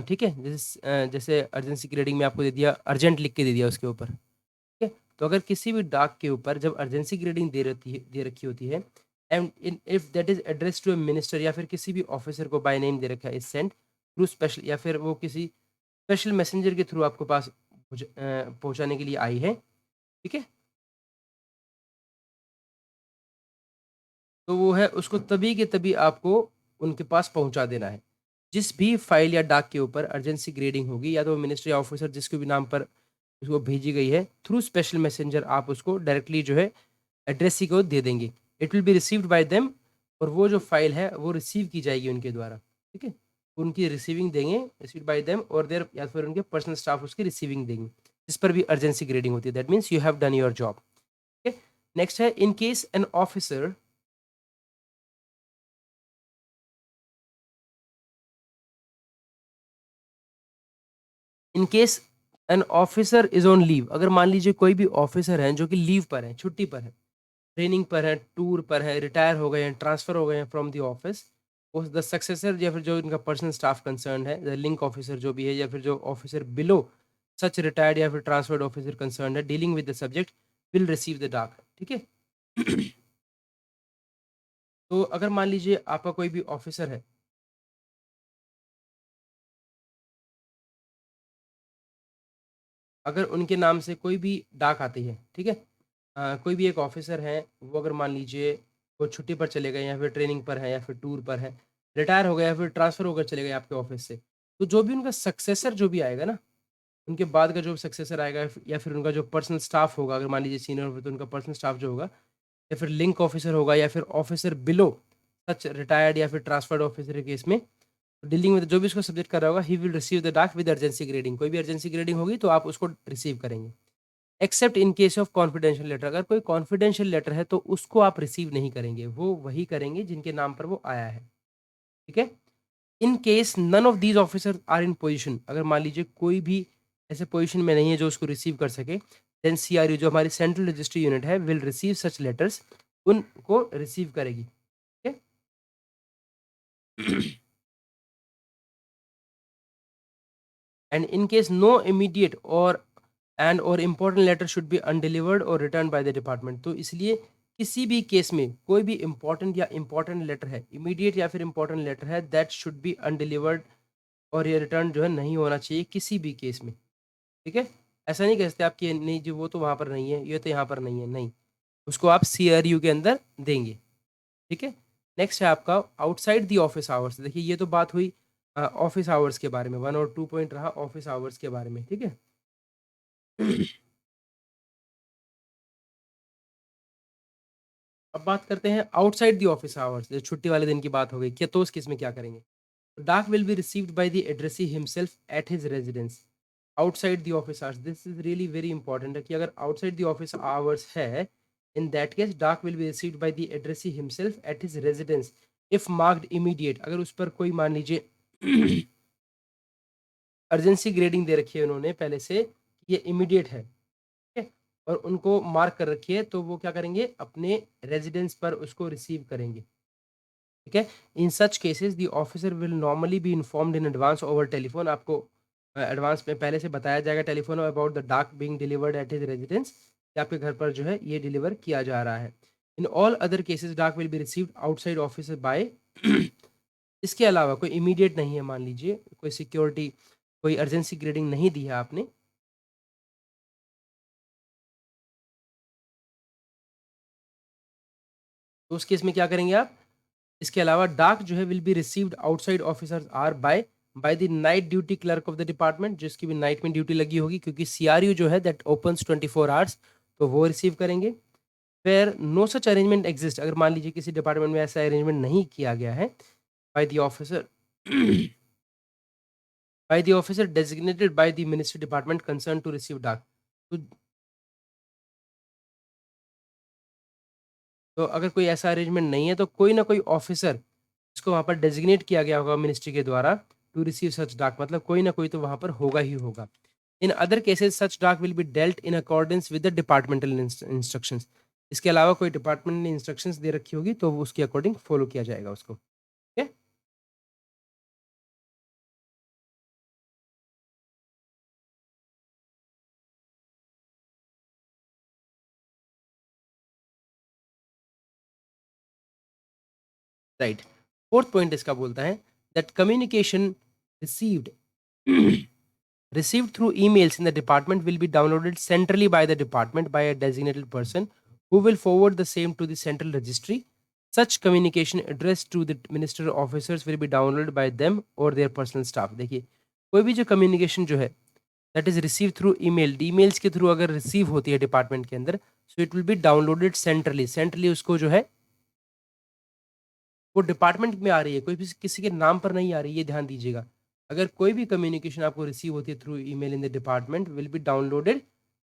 ठीक है, जैसे अर्जेंसी ग्रेडिंग में आपको दे दिया अर्जेंट लिख के दे दिया उसके ऊपर, ठीक है, तो अगर किसी भी डाक के ऊपर जब अर्जेंसी ग्रेडिंग दे रखी होती है, and if that is address to a minister या फिर किसी भी ऑफिसर को बाय नेम दे रखा है, इज सेंट थ्रू स्पेशल, या फिर वो किसी स्पेशल मैसेंजर के थ्रू आपके पास पहुंचाने के लिए आई है, ठीक है, तो वो है उसको तभी के तभी आपको उनके पास पहुंचा देना है। जिस भी फाइल या डाक के ऊपर अर्जेंसी ग्रेडिंग होगी, या तो मिनिस्ट्री ऑफिसर जिसके भी नाम पर उसको भेजी गई है, थ्रू स्पेशल मैसेंजर आप उसको डायरेक्टली जो है एड्रेस ही को दे देंगे, it will be received by them, और वो जो फाइल है वो रिसीव की जाएगी उनके द्वारा, ठीक है। उनकी रिसीविंग देंगे, रिसीव्ड बाय देम और देयर, या फिर उनके पर्सनल स्टाफ उसकी रिसीविंग देंगे, जिस पर भी अर्जेंसी ग्रेडिंग होती है, that means you have done your job, ठीक है। नेक्स्ट है in case an officer, in case an officer is on leave, अगर मान लीजिए कोई भी ऑफिसर है जो कि लीव पर है, छुट्टी पर है, ट्रेनिंग पर है, टूर पर है, रिटायर हो गए हैं, ट्रांसफर हो गए हैं फ्रॉम द ऑफिस, उस द सक्सेसर या फिर जो इनका पर्सनल स्टाफ कंसर्न है, द लिंक ऑफिसर जो भी है, या फिर जो ऑफिसर बिलो सच रिटायर्ड या फिर ट्रांसफर्ड ऑफिसर कंसर्न है dealing with the subject will receive the डाक, ठीक है। तो अगर मान लीजिए आपका कोई भी ऑफिसर है, अगर उनके नाम से कोई भी डाक आती है, ठीक है, कोई भी एक ऑफिसर है, वो अगर मान लीजिए वो छुट्टी पर चले गए या फिर ट्रेनिंग पर है या फिर टूर पर है, रिटायर हो गए या फिर ट्रांसफ़र होकर चले गए आपके ऑफिस से, तो जो भी उनका सक्सेसर जो भी आएगा ना, उनके बाद का जो सक्सेसर आएगा या फिर उनका जो पर्सनल स्टाफ होगा, अगर मान लीजिए सीनियर हो तो उनका पर्सनल स्टाफ जो होगा या फिर लिंक ऑफिसर होगा या फिर ऑफिसर बिलो सच रिटायर्ड या फिर ट्रांसफर्ड ऑफिसर के केस में डीलिंग विद जो भी उसको सब्जेक्ट कर रहा होगा, ही विल रिसीव द डाक विद अर्जेंसी ग्रेडिंग। कोई भी अर्जेंसी ग्रेडिंग होगी तो आप उसको रिसीव करेंगे। Except in case of confidential letter, अगर कोई कॉन्फिडेंशियल लेटर है तो उसको आप रिसीव नहीं करेंगे, वो वही करेंगे जिनके नाम पर वो आया है। ठीक है? In case none of these officer are in position, अगर मान लीजिए कोई भी ऐसे पोजीशन में नहीं है जो उसको रिसीव कर सके, देन सीआरयू जो हमारी सेंट्रल रजिस्ट्री यूनिट है विल रिसीव सच लेटर्स, उनको रिसीव करेगी। ठीक है? And in case no immediate or and or important letter should be undelivered or return by the department, तो इसलिए किसी भी केस में कोई भी इंपॉर्टेंट या इंपॉर्टेंट लेटर है, इमीडिएट या फिर इंपॉर्टेंट लेटर है, दैट शुड बी अनडिलीवर्ड और ये रिटर्न जो है नहीं होना चाहिए किसी भी केस में। ठीक है? ऐसा नहीं कह सकते आप कि नहीं जी वो तो वहाँ पर नहीं है, ये तो यहाँ पर नहीं है, नहीं। उसको आप सीआरयू के अंदर देंगे। ठीक है? नेक्स्ट है आपका आउटसाइड द ऑफिस आवर्स। देखिए ये तो बात हुई ऑफिस आवर्स के बारे में, 1 और 2 पॉइंट रहा ऑफिस आवर्स के बारे में, ठीक है? अब बात करते हैं आउटसाइड द ऑफिस आवर्स, जैसे छुट्टी वाले दिन की बात हो गई, क्या तो उस केस में क्या करेंगे? डाक will be received by the addressee himself at his residence outside the office hours. This is really very important है कि अगर आउटसाइड द ऑफिस आवर्स है, इन दैट केस डाक will be received by the addressee himself at his residence if marked immediate. अगर उस पर कोई मान लीजिए अर्जेंसी ग्रेडिंग दे रखी है उन्होंने पहले से, ये इमीडिएट है, ठीक है? और उनको मार्क कर रखी है, तो वो क्या करेंगे? अपने रेजिडेंस पर उसको रिसीव करेंगे। ठीक है? In such cases the officer will normally be informed in advance over telephone. आपको एडवांस में पहले से बताया जाएगा telephone about the dak being delivered at his residence, कि आपके घर पर जो है ये डिलीवर किया जा रहा है। In all other cases dak will be received outside office by इसके अलावा कोई इमीडिएट नहीं है, मान लीजिए कोई सिक्योरिटी, कोई अर्जेंसी ग्रेडिंग नहीं दी है आपने, तो उस केस में क्या करेंगे आप? इसके अलावा डाक जो है will be received outside officers are by the night duty clerk of the department, जिसकी भी नाइट में ड्यूटी लगी होगी, क्योंकि सीआरयू जो है दैट ओपन्स 24 आवर्स, तो वो रिसीव करेंगे। फिर नो सच अरेंजमेंट एग्जिस्ट, अगर मान लीजिए किसी डिपार्टमेंट में ऐसा अरेंजमेंट नहीं किया गया है by the officer by the officer designated by the ministry department concern to receive dak, तो अगर कोई ऐसा अरेंजमेंट नहीं है तो कोई ना कोई ऑफिसर इसको वहाँ पर डेजिग्नेट किया गया होगा मिनिस्ट्री के द्वारा टू रिसीव सच डाक, मतलब कोई ना कोई तो वहाँ पर होगा ही होगा। इन अदर केसेस सच डाक will be dealt in accordance with the departmental instructions. इसके अलावा कोई डिपार्टमेंट ने इंस्ट्रक्शंस दे रखी होगी तो वो उसके अकॉर्डिंग फॉलो किया जाएगा उसको। ठीक है? राइट। फोर्थ पॉइंट इसका बोलता है that communication received received through emails in the department will be downloaded centrally by the department by a designated person who will forward the same to the central registry. Such communication addressed to the minister officers will be downloaded by them or their personal staff। देखिए कोई भी जो communication जो है that is receive through email, emails के through अगर receive होती है डिपार्टमेंट के अंदर, so it will be downloaded centrally. Centrally उसको जो है वो डिपार्टमेंट में आ रही है, कोई भी किसी के नाम पर नहीं आ रही है, ये ध्यान दीजिएगा। अगर कोई भी कम्युनिकेशन आपको रिसीव होती है through email in the department will be downloaded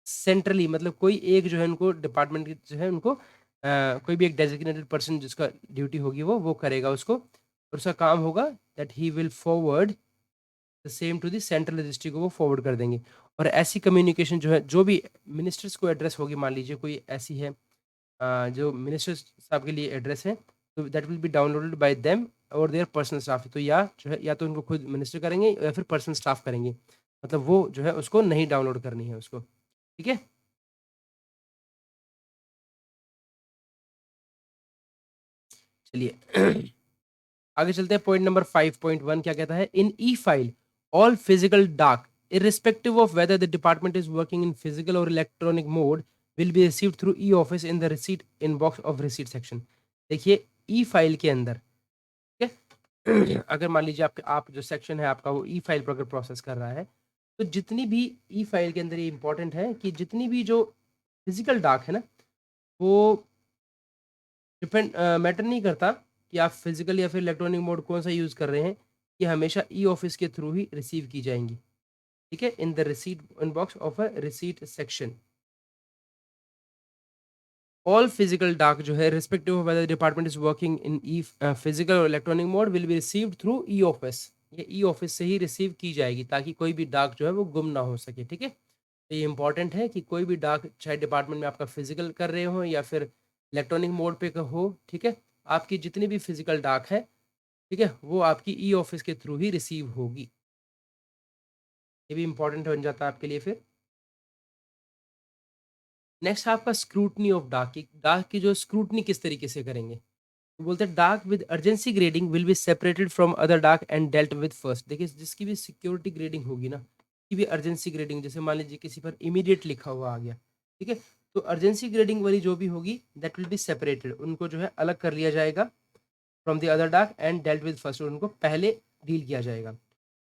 centrally, मतलब कोई एक जो है उनको डिपार्टमेंट की जो है उनको कोई भी एक डेजिग्नेटेड पर्सन जिसका ड्यूटी होगी वो करेगा उसको, और उसका काम होगा that he will forward the same to the central registry को वो फॉरवर्ड कर देंगे। और ऐसी कम्युनिकेशन जो है जो भी मिनिस्टर्स को एड्रेस होगी, मान लीजिए कोई ऐसी है जो मिनिस्टर साहब के लिए एड्रेस है, तो that will be downloaded bye them और देयर पर्सनल स्टाफ, तो या जो है या तो उनको खुद मिनिस्टर करेंगे या फिर पर्सनल स्टाफ करेंगे, मतलब वो जो है उसको नहीं डाउनलोड करनी है उसको। ठीक है? चलिए आगे चलते हैं। पॉइंट नंबर 5.1 क्या कहता है? In e file all physical डाक irrespective of whether the department is working in physical or electronic mode will be received through e office in the receipt inbox of receipt section. देखिए ई file के अंदर, ठीक है। अगर मान लीजिए आप जो सेक्शन है आपका वो ई फाइल पर अगर प्रोसेस कर रहा है, तो जितनी भी ई फाइल के अंदर ये इंपॉर्टेंट है कि जितनी भी जो फिजिकल डाक है ना, वो डिपेंड मैटर नहीं करता कि आप फिजिकल या फिर इलेक्ट्रॉनिक मोड कौन सा यूज़ कर रहे हैं, ये हमेशा ई ऑफिस के थ्रू ही रिसीव की जाएंगी, ठीक है, in the receipt inbox of a receipt section. All physical dak जो है respective of whether department is working in e physical और electronic mode will be received through e office. ये ई ऑफिस से ही रिसीव की जाएगी ताकि कोई भी डाक जो है वो गुम ना हो सके, ठीक है। तो ये इंपॉर्टेंट है कि कोई भी डाक चाहे डिपार्टमेंट में आपका फिजिकल कर रहे हो या फिर इलेक्ट्रॉनिक मोड पे हो, ठीक है, आपकी जितनी भी फिजिकल डाक है, ठीक है, वो आपकी ई ऑफिस के थ्रू ही रिसीव होगी। ये भी इंपॉर्टेंट बन जाता है आपके लिए फिर। नेक्स्ट है आपका स्क्रूटनी ऑफ डाक की। डाक की जो स्क्रूटनी किस तरीके से करेंगे, तो बोलते हैं डाक with urgency grading will be separated from other dak and dealt with first. देखिए जिसकी भी सिक्योरिटी ग्रेडिंग होगी ना, की भी अर्जेंसी ग्रेडिंग, जैसे मान लीजिए किसी पर इमीडिएट लिखा हुआ आ गया, ठीक है, तो अर्जेंसी ग्रेडिंग वाली जो भी होगी दैट विल बी सेपरेटेड, उनको जो है अलग कर लिया जाएगा from the other dak and dealt with first, उनको पहले डील किया जाएगा।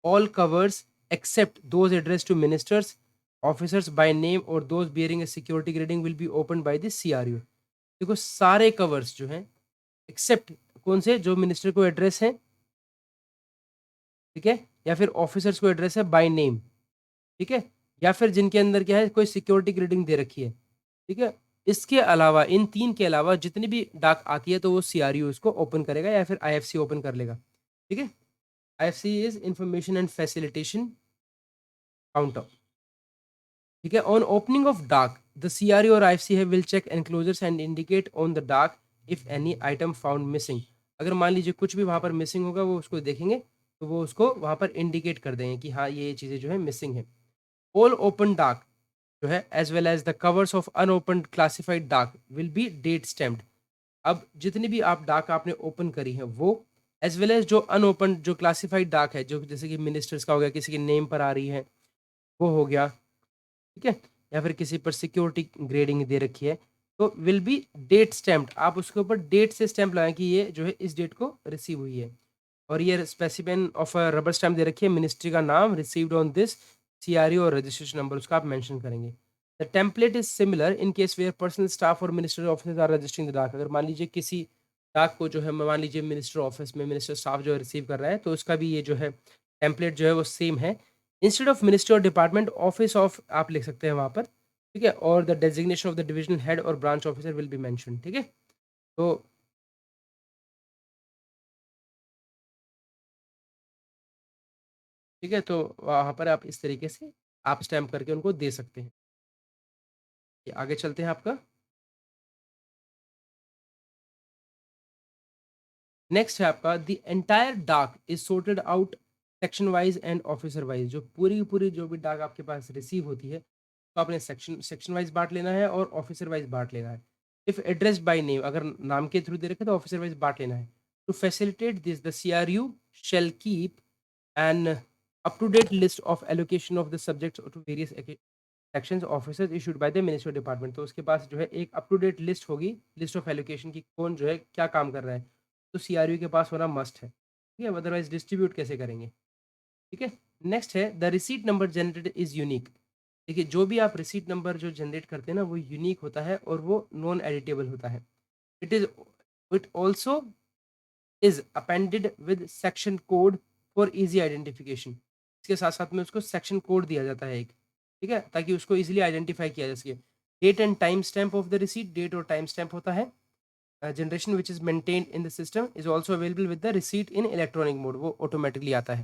All covers except those address to ministers officers by name और those bearing a security grading will be open by the CRU. देखो सारे कवर्स जो हैं एक्सेप्ट कौन से, जो मिनिस्टर को एड्रेस है, ठीक है, या फिर ऑफिसर्स को एड्रेस है बाय नेम, ठीक है, या फिर जिनके अंदर क्या है कोई सिक्योरिटी ग्रेडिंग दे रखी है, ठीक है, इसके अलावा इन तीन के अलावा जितनी भी डाक आती है तो वो सीआरयू इसको ओपन करेगा या फिर आईएफसी ओपन कर लेगा, ठीक है। IFC is information and facilitation counter, ठीक है। On opening of dak the CRU और आईएफसी है will check enclosures and indicate on the dak if any item found missing. अगर मान लीजिए कुछ भी वहां पर मिसिंग होगा वो उसको देखेंगे, तो वो उसको वहां पर इंडिकेट कर देंगे कि हाँ ये चीज़ें जो है मिसिंग है। ऑल ओपन डाक जो है as well as the covers of unopen classified dak will be date stamped. अब जितनी भी आप डाक आपने ओपन करी है वो एज वेल एज जो अनओपन जो क्लासिफाइड डाक है, जो जैसे कि मिनिस्टर्स का हो गया, किसी के नेम पर आ रही है, वो हो गया, ठीक है, या फिर किसी पर सिक्योरिटी ग्रेडिंग दे रखी है, तो विल बी डेट स्टैम्प्ड। आप उसके ऊपर डेट से स्टैम्प लगाएं कि ये जो है इस डेट को रिसीव हुई है, और ये specimen of a rubber stamp दे रखी है, मिनिस्ट्री का नाम, रिसीव्ड ऑन दिस सीआरयू और रजिस्ट्रेशन नंबर उसका आप मेंशन करेंगे। The template is similar in case where personal staff और minister office are registering the dak. अगर मान लीजिए किसी डाक को जो है मान लीजिए मिनिस्टर ऑफिस में मिनिस्टर स्टाफ जो है रिसीव कर रहा है, तो उसका भी ये जो है टेम्पलेट जो है वो सेम है। इंस्टेड ऑफ मिनिस्ट्री और डिपार्टमेंट ऑफिस ऑफ आप लिख सकते हैं वहाँ पर, ठीक है, और the designation of the divisional head or branch officer will be mention, ठीक है। तो ठीक है, तो वहाँ पर आप इस तरीके से आप स्टैम्प करके उनको दे सकते हैं। ये आगे चलते हैं आपका। नेक्स्ट है आपका द एंटायर डाक is sorted out section wise and officer wise. जो पूरी की पूरी जो भी डाक आपके पास रिसीव होती है, तो आपने सेक्शन सेक्शन वाइज बांट लेना है और ऑफिसर वाइज बांट लेना है। इफ एड्रेस्ड बाय नेम, अगर नाम के थ्रू दे रखे तो ऑफिसर वाइज बांट लेना है। To facilitate this the CRU shall keep an up to date list of allocation of the subjects to various sections officers issued by the ministry department. तो उसके पास जो है एक अप टू डेट लिस्ट होगी, लिस्ट ऑफ एलोकेशन की, कौन जो है क्या काम कर रहा है, तो सीआरयू के पास होना मस्ट है, ठीक है, अदरवाइज डिस्ट्रीब्यूट कैसे करेंगे, ठीक है। नेक्स्ट है the receipt number generated is unique. देखिए जो भी आप रिसीट नंबर जो जनरेट करते हैं ना, वो यूनिक होता है और वो नॉन एडिटेबल होता है। It is it also is appended with section code for easy identification. इसके साथ साथ में उसको सेक्शन कोड दिया जाता है एक, ठीक है, ताकि उसको इजीली आइडेंटिफाई किया जा सके। Date and time stamp of the receipt, date और टाइम स्टैम्प होता है। Generation which is maintained in the system is also available with the receipt in electronic mode, वो ऑटोमेटिकली आता है,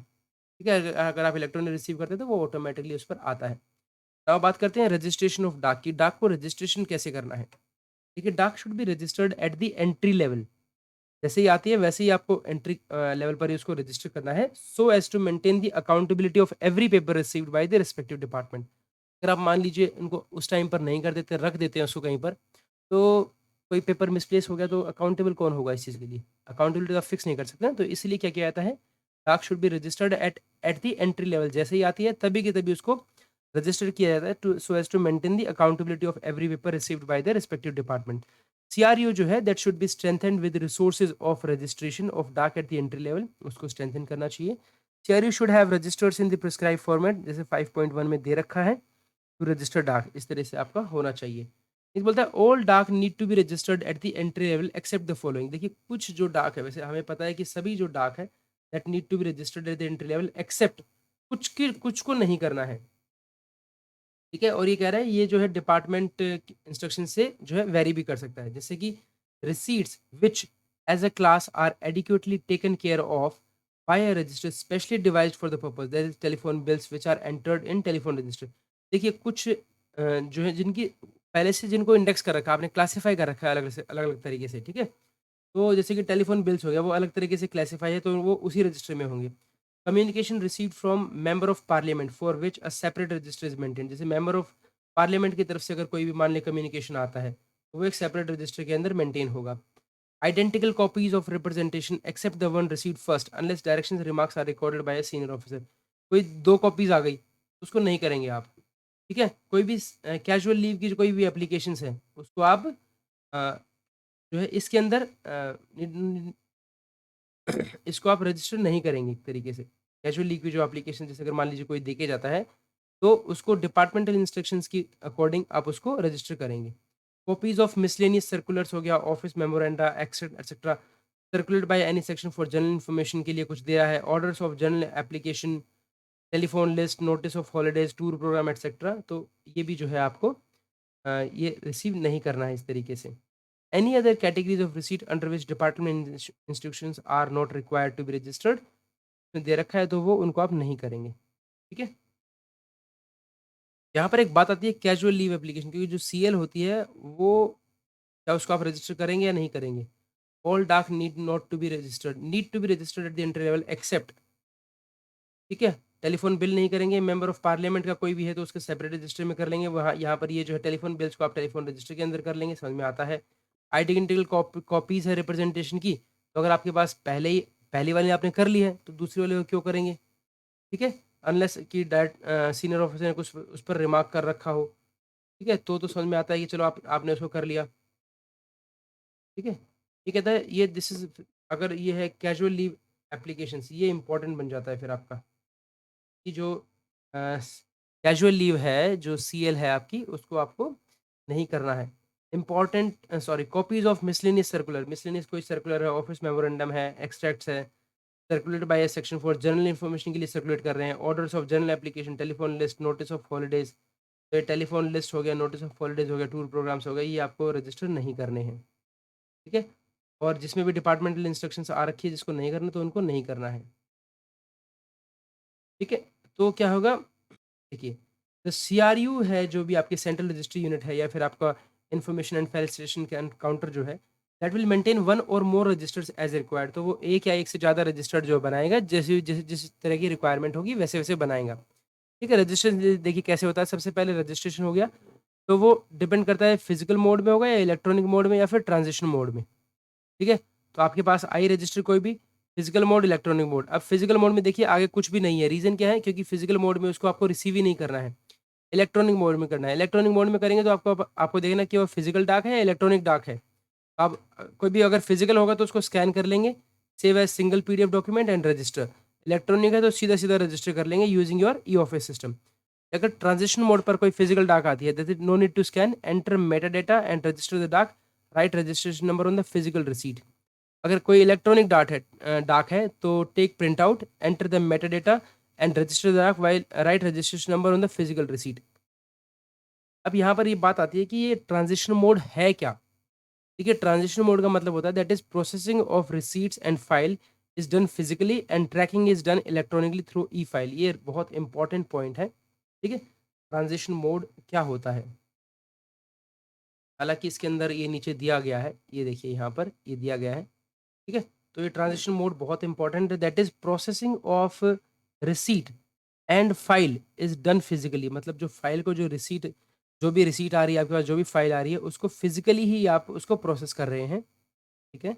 ठीक है। अगर आप इलेक्ट्रॉनिक रिसीव करते हैं तो वो ऑटोमेटिकली उस पर आता है। अब बात करते हैं रजिस्ट्रेशन ऑफ डाक की। डाक को रजिस्ट्रेशन कैसे करना है, ठीक है। डाक should be registered at the entry level. जैसे ही आती है वैसे ही आपको एंट्री लेवल पर ही उसको रजिस्टर करना है, so as to maintain the accountability of every paper received by the respective department. अगर आप मान लीजिए उनको उस टाइम पर नहीं कर देते, रख देते हैं उसको कहीं पर, तो कोई पेपर मिसप्लेस हो गया तो अकाउंटेबल कौन होगा इस चीज़ के लिए, अकाउंटेबिलिटी तो आप फिक्स नहीं कर सकते ना। तो इसलिए क्या किया जाता है, डाक should be registered eight eight the entry level. जैसे ही आती है तभी की तभी उसको रजिस्टर किया जाता है to so as to maintain the accountability of every paper received by the respective department. CRU जो है that should be strengthened with resources of registration of dak at the entry level, उसको स्ट्रेंथन करना चाहिए। CRU should have registers in the prescribe format, जैसे 5.1 में दे रखा है, to register डाक, इस तरह से आपका होना चाहिए। ये बोलता है all dak need to be registered at the entry level except the following. देखिए कुछ जो डाक है, वैसे हमें पता है कि सभी जो डाक है that need to be registered at the entry level except, कुछ को नहीं करना है, ठीक है। और ये कह रहा है ये जो है डिपार्टमेंट इंस्ट्रक्शन से जो है वेरी भी कर सकता है, जैसे कि receipts which as a class are adequately taken care of by a register specially devised for the purpose that is telephone bills which are entered in telephone register. देखिए कुछ जो है जिनकी पहले से जिनको इंडेक्स कर रखा है, आपने क्लासीफाई कर रखा है अलग अलग तरीके से, ठीक है। तो जैसे कि टेलीफोन बिल्स हो गया, वो अलग तरीके से क्लासीफाई है, तो वो उसी रजिस्टर में होंगे। Communication received from member of parliament for which a separate register is maintain, जैसे मेंबर ऑफ पार्लियामेंट की तरफ से अगर कोई भी मान लें कम्युनिकेशन आता है, तो वो एक सेपरेट रजिस्टर के अंदर मेंटेन होगा। Identical copies of representation except the one received first unless directions remarks are recorded by a senior officer. कोई 2 कॉपीज आ गई, उसको नहीं करेंगे आप, ठीक है। कोई भी कैजुअल लीव की जो कोई भी एप्लीकेशंस है, उसको आप जो है इसके अंदर इसको आप रजिस्टर नहीं करेंगे एक तरीके से। कैजुअल लीव की जो एप्लीकेशन, जैसे अगर मान लीजिए कोई देके जाता है, तो उसको डिपार्टमेंटल इंस्ट्रक्शंस की अकॉर्डिंग आप उसको रजिस्टर करेंगे। कॉपीज ऑफ मिसलेनियस सर्कुलर्स हो गया, office memoranda etcetera circulate by any section for general information के लिए कुछ दिया है, orders of general application, telephone list, notice of holidays, tour programme etcetera, तो ये भी जो है आपको ये रिसीव नहीं करना है इस तरीके से। Any other categories of receipt under which department instructions are not required to be registered, दे रखा है तो वो उनको आप नहीं करेंगे, ठीक है। यहाँ पर एक बात आती है कैजुअल लीव एप्लीकेशन, क्योंकि जो सीएल होती है वो, क्या उसको आप रजिस्टर करेंगे या नहीं करेंगे। All dak need not to be registered, need to be registered at the entry level except, ठीक है। टेलीफोन बिल नहीं करेंगे, मेंबर ऑफ पार्लियामेंट का कोई भी है तो उसके सेपरेट रजिस्टर में कर लेंगे, वहाँ यहाँ पर ये जो है टेलीफोन बिल्स को आप टेलीफोन रजिस्टर के अंदर कर लेंगे, समझ में आता है। आइडेंटिकल कॉपीज है रिप्रेजेंटेशन की, तो अगर आपके पास पहली वाली आपने कर ली है तो दूसरी वाले को क्यों करेंगे, ठीक है। अनलेस कि डायरेक्ट सीनियर ऑफिसर ने कुछ उस पर रिमार्क कर रखा हो, ठीक है, तो समझ में आता है कि चलो आपने उसको कर लिया, ठीक है। ये कहता है ये दिस इज, अगर ये है कैजुअल लीव एप्लीकेशंस, ये इंपॉर्टेंट बन जाता है फिर आपका, कि जो कैजुअल लीव है, जो सीएल है आपकी, उसको आपको नहीं करना है। Important sorry copies of miscellaneous circular, miscellaneous कोई सर्कुलर है, ऑफिस मेमोरेंडम है, एक्सट्रैक्ट्स है, circulated by section for general information के लिए सर्कुलेट कर रहे हैं, orders of general application, telephone list, notice of holidays, तो ये टेलीफोन लिस्ट हो गया, नोटिस ऑफ हॉलीडेज हो गया, टूर प्रोग्राम्स हो गए, ये आपको रजिस्टर नहीं करने हैं, ठीक है। और जिसमें भी डिपार्टमेंटल इंस्ट्रक्शंस आ रखी है जिसको नहीं करना, तो उनको नहीं करना है, ठीक है। तो क्या होगा, देखिए, तो सीआरयू है जो भी आपके सेंट्रल रजिस्ट्री यूनिट है, या फिर आपका इंफॉर्मेशन एंड फाइल स्टेशन के काउंटर जो है, दैट विल मेंटेन वन और मोर रजिस्टर्स एज रिक्वायर्ड, तो वो एक या एक से ज़्यादा रजिस्टर्ड जो बनाएगा, जैसे जिस जिस तरह की रिक्वायरमेंट होगी वैसे वैसे बनाएगा, ठीक है। रजिस्ट्रेशन देखिए कैसे होता है, सबसे पहले रजिस्ट्रेशन हो गया, तो वो डिपेंड करता है फिजिकल मोड में होगा या इलेक्ट्रॉनिक मोड में या फिर ट्रांजिशन मोड में, ठीक है। तो आपके पास आई रजिस्टर कोई भी, फिजिकल मोड, इलेक्ट्रॉनिक मोड। अब फिजिकल मोड में देखिए आगे कुछ भी नहीं है, रीज़न क्या है, क्योंकि फिजिकल मोड में उसको आपको रिसीव ही नहीं करना है, इलेक्ट्रॉनिक मोड में करना है। इलेक्ट्रॉनिक मोड में करेंगे तो आपको आपको देखना कि वो फिजिकल डाक है या इलेक्ट्रॉनिक डाक है। अब कोई भी अगर फिजिकल होगा तो उसको स्कैन कर लेंगे, save as single PDF document and register. Electronic है तो सीधा सीधा रजिस्टर कर लेंगे using your e office system. अगर ट्रांजिशन मोड पर कोई फिजिकल डाक आती है, that is no need to scan, enter meta data and register the dak, write registration number on the physical receipt. अगर कोई इलेक्ट्रॉनिक डाक है तो take print out, enter the meta data and register the डाक while right registration number on the physical receipt. अब यहाँ पर ये बात आती है कि ये ट्रांजिशन मोड है क्या? देखिए ट्रांजिशन मोड का मतलब होता है that is processing of receipts and file is done physically and tracking is done electronically through e file. ये बहुत इंपॉर्टेंट पॉइंट है, ठीक है। ट्रांजिशन मोड क्या होता है? हालांकि इसके अंदर ये नीचे दिया गया है, ये देखिए यहाँ पर ये दिया गया है, ठीक है। तो ये ट्रांजिशन मोड बहुत इंपॉर्टेंट है, that is processing of receipt and file is done physically, मतलब जो फाइल को जो रिसीट, जो भी रिसीट आ रही है आपके पास, जो भी फाइल आ रही है उसको फिजिकली ही आप उसको प्रोसेस कर रहे हैं, ठीक है।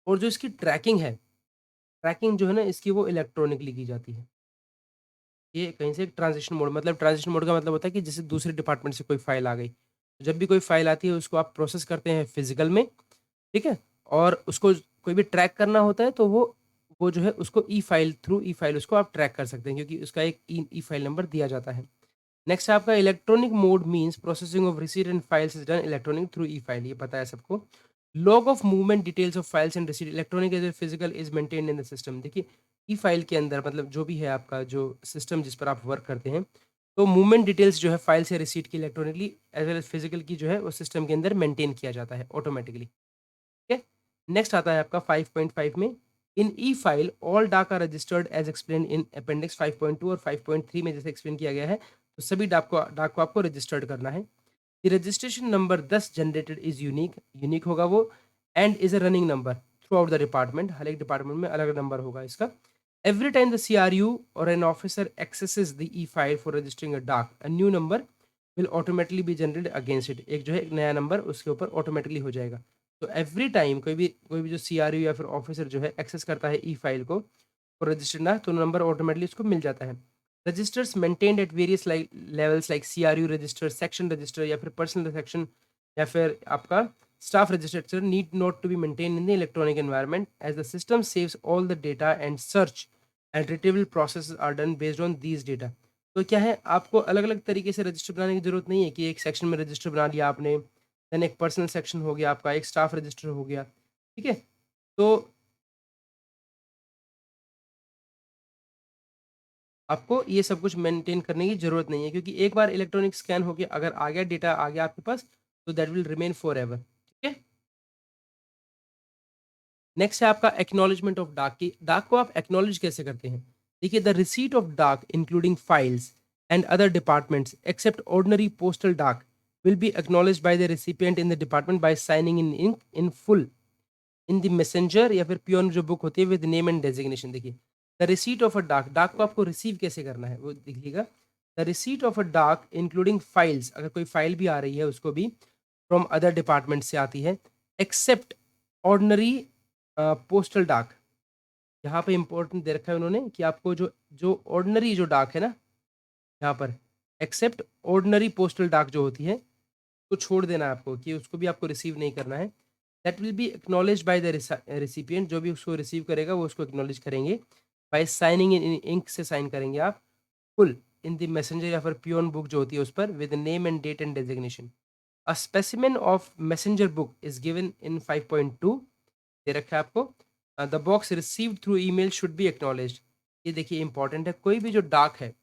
और जो इसकी ट्रैकिंग है, ट्रैकिंग जो है ना इसकी वो इलेक्ट्रॉनिकली की जाती है, ये कहीं से ट्रांज़िशन मोड, मतलब ट्रांज़िशन मोड का मतलब होता है कि जैसे दूसरे डिपार्टमेंट से कोई फ़ाइल आ गई। जब भी कोई फ़ाइल आती है उसको आप प्रोसेस करते हैं फ़िज़िकल में, ठीक है? और उसको कोई भी ट्रैक करना होता है तो वो जो है उसको ई-फ़ाइल, थ्रू ई-फ़ाइल उसको आप ट्रैक कर सकते हैं, क्योंकि उसका एक ई-फ़ाइल नंबर दिया जाता है। नेक्स्ट है आपका electronic mode, means processing of receipt and files is done electronic through e file, ये पता है सबको। Log of movement details of files and receipt electronic as physical is maintained in the system. देखिए, ई-फ़ाइल के अंदर मतलब जो भी है आपका जो सिस्टम जिस पर आप वर्क करते हैं, तो मूवमेंट डिटेल्स जो है फाइल से रिसीट की electronically as well as physical की जो है वो सिस्टम के अंदर मेंटेन किया जाता है ऑटोमैटिकली। ठीक है? नेक्स्ट आता है आपका 5.5 में, in e file all dak are registered as explain in appendix 5.2 और 5.3 में जैसे एक्सप्लेन किया गया है, तो सभी डाक को आपको रजिस्टर्ड करना है। Registration number 10 generated is unique, unique होगा वो, and is a running number throughout the department, हर एक डिपार्टमेंट में अलग नंबर होगा इसका। Every time the CRU or an officer accesses the e file for registering a dak, a new number will automatically be generated against it, एक जो है एक नया नंबर उसके ऊपर ऑटोमेटिकली हो जाएगा। तो एवरी टाइम कोई भी जो CRU या फिर ऑफिसर जो है एक्सेस करता है ई फाइल को फॉर रजिस्टर्ड ना, तो नंबर ऑटोमेटिकली उसको मिल जाता है। Registers maintained at various like levels like CRU register, section register या फिर पर्सनल सेक्शन या फिर आपका staff register need not to be maintain in the electronic environment as the system saves all the data and search and retrieval process are done based on these data. तो क्या है, आपको अलग अलग तरीके से रजिस्टर बनाने की जरूरत नहीं है कि एक सेक्शन में रजिस्टर बना लिया आपने, देन एक पर्सनल सेक्शन हो गया आपका, एक स्टाफ रजिस्टर हो गया, ठीक है? तो आपको ये सब कुछ मेंटेन करने की ज़रूरत नहीं है, क्योंकि एक बार इलेक्ट्रॉनिक स्कैन हो गया, अगर आ गया डेटा आ गया आपके पास, तो दैट विल रिमेन फॉरएवर, ठीक है? नेक्स्ट है आपका एक्नॉलेजमेंट ऑफ डाक की डाक को आप एक्नॉलेज कैसे करते हैं? देखिए, the receipt of dak including files and other departments except ordinary postal dak will be acknowledged by the recipient in the department by signing in ink in full in the messenger या फिर पियोन जो book होती है with name and designation. देखिए, the receipt of a dak, डाक को आपको receive कैसे करना है वो देखिएगा। द रिसीट ऑफ अ डाक इंक्लूडिंग फाइल्स, अगर कोई फाइल भी आ रही है उसको भी फ्रॉम अदर डिपार्टमेंट से आती है, एक्सेप्ट ऑर्डिनरी पोस्टल डाक। यहाँ पे इंपॉर्टेंट दे रखा है उन्होंने कि आपको जो जो ऑर्डिनरी जो डाक है ना, यहाँ पर एक्सेप्ट ऑर्डिनरी पोस्टल डाक जो होती है, तो छोड़ देना है आपको कि उसको भी आपको रिसीव नहीं करना है। That will be acknowledged by the recipient, जो भी उसको रिसीव करेगा वो उसको एक्नॉलेज करेंगे बाय साइनिंग इन इंक से साइन करेंगे आप फुल इन द मैसेंजर या फिर पियोन बुक जो होती है उस पर with name and date and designation. A specimen of messenger book is given in 5.2 दे रखा है आपको। The box received through email should be acknowledged, ये देखिए इंपॉर्टेंट है, कोई भी जो डाक है,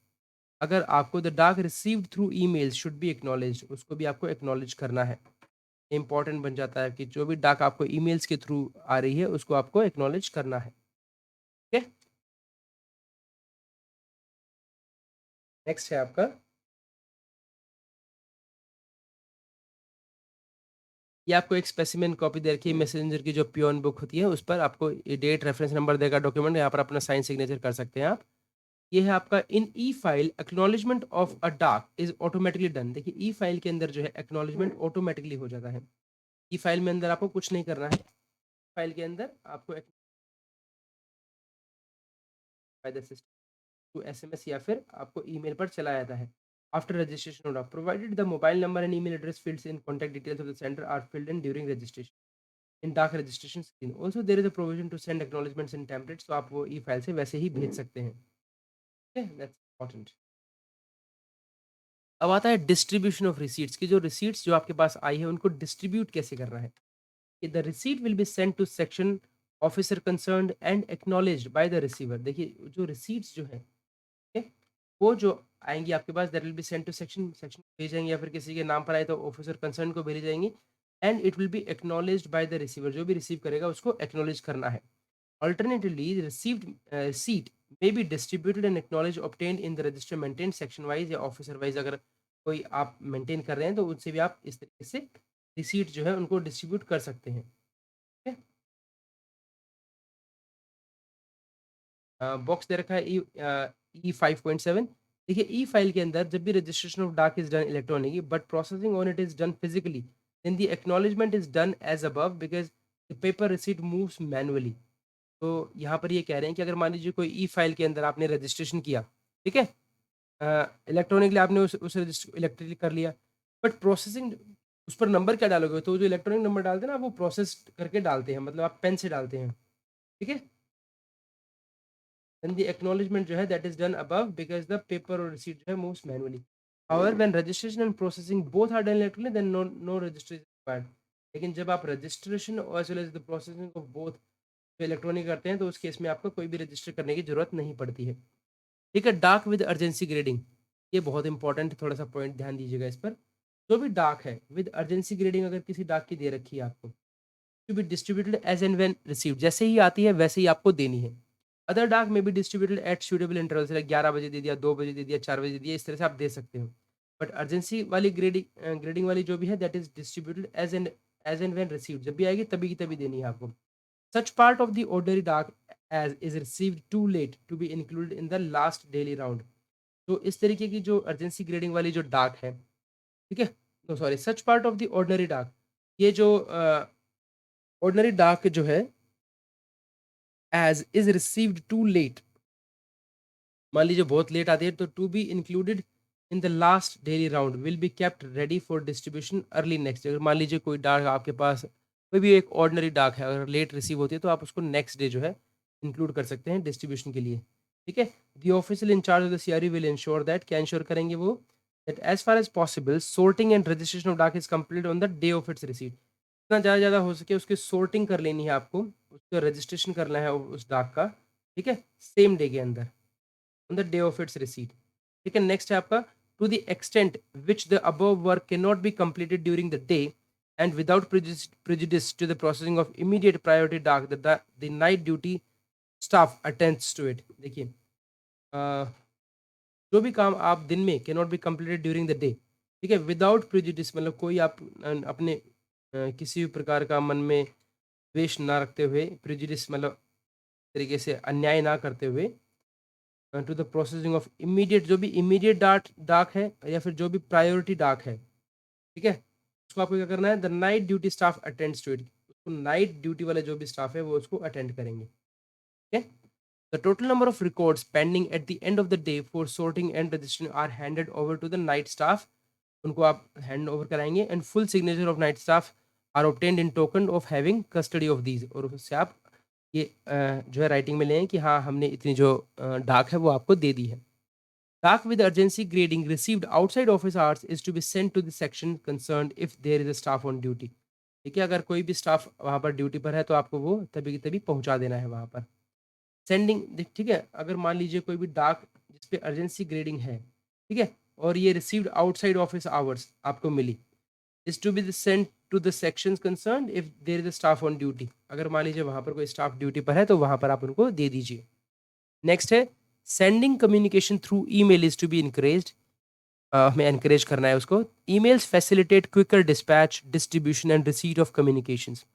अगर आपको द डाक received through email should be acknowledged, उसको भी आपको एक्नॉलेज करना है। इम्पोर्टेंट बन जाता है कि जो भी डाक आपको ईमेल्स के थ्रू आ रही है उसको आपको एक्नॉलेज करना है। ठीक है? नेक्स्ट है आपका, ये आपको एक स्पेसिमेन कॉपी दे रखी है मैसेंजर की जो पियोन बुक होती है, उस पर आपको ये डेट रेफरेंस नंबर देगा डॉक्यूमेंट, यहाँ पर अपना साइन सिग्नेचर कर सकते हैं आप। ये है आपका इन e file acknowledgement of a डाक इज ऑटोमेटिकली डन। देखिए, ई फाइल के अंदर जो है एक्नॉलेजमेंट ऑटोमेटिकली हो जाता है। ई फाइल में अंदर आपको कुछ नहीं करना है, फाइल के अंदर आपको by the system through SMS या फिर आपको ईमेल पर चला जाता है। After registration of provided the mobile number and email address fields in contact details of the centre are filled in during registration in dak registration screen. Also there is a provision to send acknowledgements in templates, तो आप वो ई file से वैसे ही भेज सकते हैं। ठीक है, दैट्स इंपॉर्टेंट। अब आता है डिस्ट्रीब्यूशन ऑफ रिसीट्स की, जो रिसीट्स जो आपके पास आई है उनको डिस्ट्रीब्यूट कैसे करना है। The receipt will be sent to section officer concerned and acknowledged by the receiver. देखिए, जो रिसीट्स जो है, ठीक है, वो जो आएँगी आपके पास, that will be sent to section, section को भेज जाएँगे, या फिर किसी के नाम पर आए तो ऑफिसर कंसर्न को भेजी जाएँगी, and it will be acknowledged by the receiver, जो भी रिसीव करेगा उसको एक्नॉलेज करना है। Alternatively received receipt may be distributed and acknowledged obtained in the register maintained section wise या ऑफिसर वाइज, अगर कोई आप मेंटेन कर रहे हैं तो उनसे भी आप इस तरीके से रिसीट जो है उनको डिस्ट्रीब्यूट कर सकते हैं। ठीक है? बॉक्स दे रखा है ई 5.7। देखिए, ई फाइल के अंदर जब भी registration of dak is done electronically but processing on it is done physically, then the acknowledgement is done as above because the paper receipt moves manually. तो यहाँ पर ये कह रहे हैं कि अगर मान लीजिए कोई ई फाइल के अंदर आपने रजिस्ट्रेशन किया, ठीक है? इलेक्ट्रॉनिकली आपने उस रजिस्टर इलेक्ट्रिकली कर लिया, बट प्रोसेसिंग उस पर नंबर क्या डालोगे? तो जो इलेक्ट्रॉनिक नंबर डालते हैं ना, वो प्रोसेस करके डालते हैं, मतलब आप पेन से डालते हैं, ठीक है? देन द एक्नॉलेजमेंट जो है that is done above because the paper or receipt जो है moves manually. However when registration and processing both are done electronically then no register is required. लेकिन जब आप registration as well as the processing of both जो electronic करते हैं, तो उस केस में आपको कोई भी रजिस्टर करने की ज़रूरत नहीं पड़ती है। ठीक है, डाक विद अर्जेंसी ग्रेडिंग, ये बहुत इंपॉर्टेंट थोड़ा सा पॉइंट ध्यान दीजिएगा इस पर। जो भी डाक है विद अर्जेंसी ग्रेडिंग अगर किसी डाक की दे रखी है आपको, to be distributed as and when received, जैसे ही आती है वैसे ही आपको देनी है। Other dak may be distributed at suitable intervals, like 11 बजे दे दिया, 2 बजे दे दिया, 4 बजे दे दिया, इस तरह से आप दे सकते हो। बट अर्जेंसी वाली ग्रेडिंग वाली जो भी है that is distributed as and when received, जब भी आएगी तभी की तभी देनी है आपको। Such part of the ordinary dak as is received too late to be included in the last daily round. तो इस तरीके की जो अर्जेंसी ग्रेडिंग वाली जो डाक है, ठीक है, no sorry, such part of the ordinary dak, ये जो ऑर्डिनरी डाक जो है as is received too late, मान लीजिए बहुत लेट आती है, तो to be included in the last daily round will be kept ready for distribution early next day. अगर मान लीजिए कोई डाक आपके पास, कोई भी एक ऑर्डिनरी डाक है, अगर लेट रिसीव होती है तो आप उसको नेक्स्ट डे जो है इंक्लूड कर सकते हैं डिस्ट्रीब्यूशन के लिए, ठीक है। The official incharge of the CRE will ensure that, क्या इंश्योर करेंगे वो, that as far as possible sorting and registration of dak is complete on the day of its receipt. जितना ज़्यादा हो सके उसकी sorting कर लेनी है आपको, उसका रजिस्ट्रेशन करना है उस डाक का, ठीक है, सेम डे के अंदर, on the day of its receipt। ठीक है, नेक्स्ट है आपका, to the extent which the above work can not be completed during the day and without prejudice to the processing of immediate priority डाक, the night duty staff attends to it। देखिए, जो भी काम आप दिन में can not be completed during the day, ठीक है, विदाउट प्रिजुडिस मतलब कोई आप अपने किसी भी प्रकार का मन में द्वेष ना रखते हुए, प्रिजुडिस मतलब तरीके से अन्याय ना करते हुए, to the processing of immediate, जो भी इमीडिएट डाक है या फिर जो भी प्रायोरिटी डाक है, ठीक है, उसको आपको क्या करना है, the night duty staff attends to it, उसको नाइट ड्यूटी वाले जो भी स्टाफ है वो उसको अटेंड करेंगे, ठीक है। The total number of records pending at the end of the day for sorting and registration are handed over to the night staff, उनको आप हैंड ओवर कराएंगे, and full signature of night staff are obtained in token of having custody of these, और उससे आप ये जो है writing में लें कि हाँ हमने इतनी जो डाक है वो आपको दे दी है। Dak with urgency grading received outside office hours is to be sent to the section concerned if there is a staff on duty. ठीक है, अगर कोई भी स्टाफ वहाँ पर ड्यूटी पर है तो आपको वो तभी की तभी पहुँचा देना है वहाँ पर। सेंडिंग, ठीक है, अगर मान लीजिए कोई भी डाक जिस पे अर्जेंसी ग्रेडिंग है, ठीक है, और ये रिसीव्ड आउटसाइड ऑफिस आवर्स आपको मिली, is to be sent to the sections concerned if there is a staff on duty. अगर मान लीजिए वहाँ पर कोई स्टाफ ड्यूटी पर है तो वहाँ पर आप उनको दे दीजिए। नेक्स्ट है, sending communication through email is to be encouraged, हमें एनकरेज करना है उसको। Emails facilitate quicker dispatch, distribution and receipt of communications.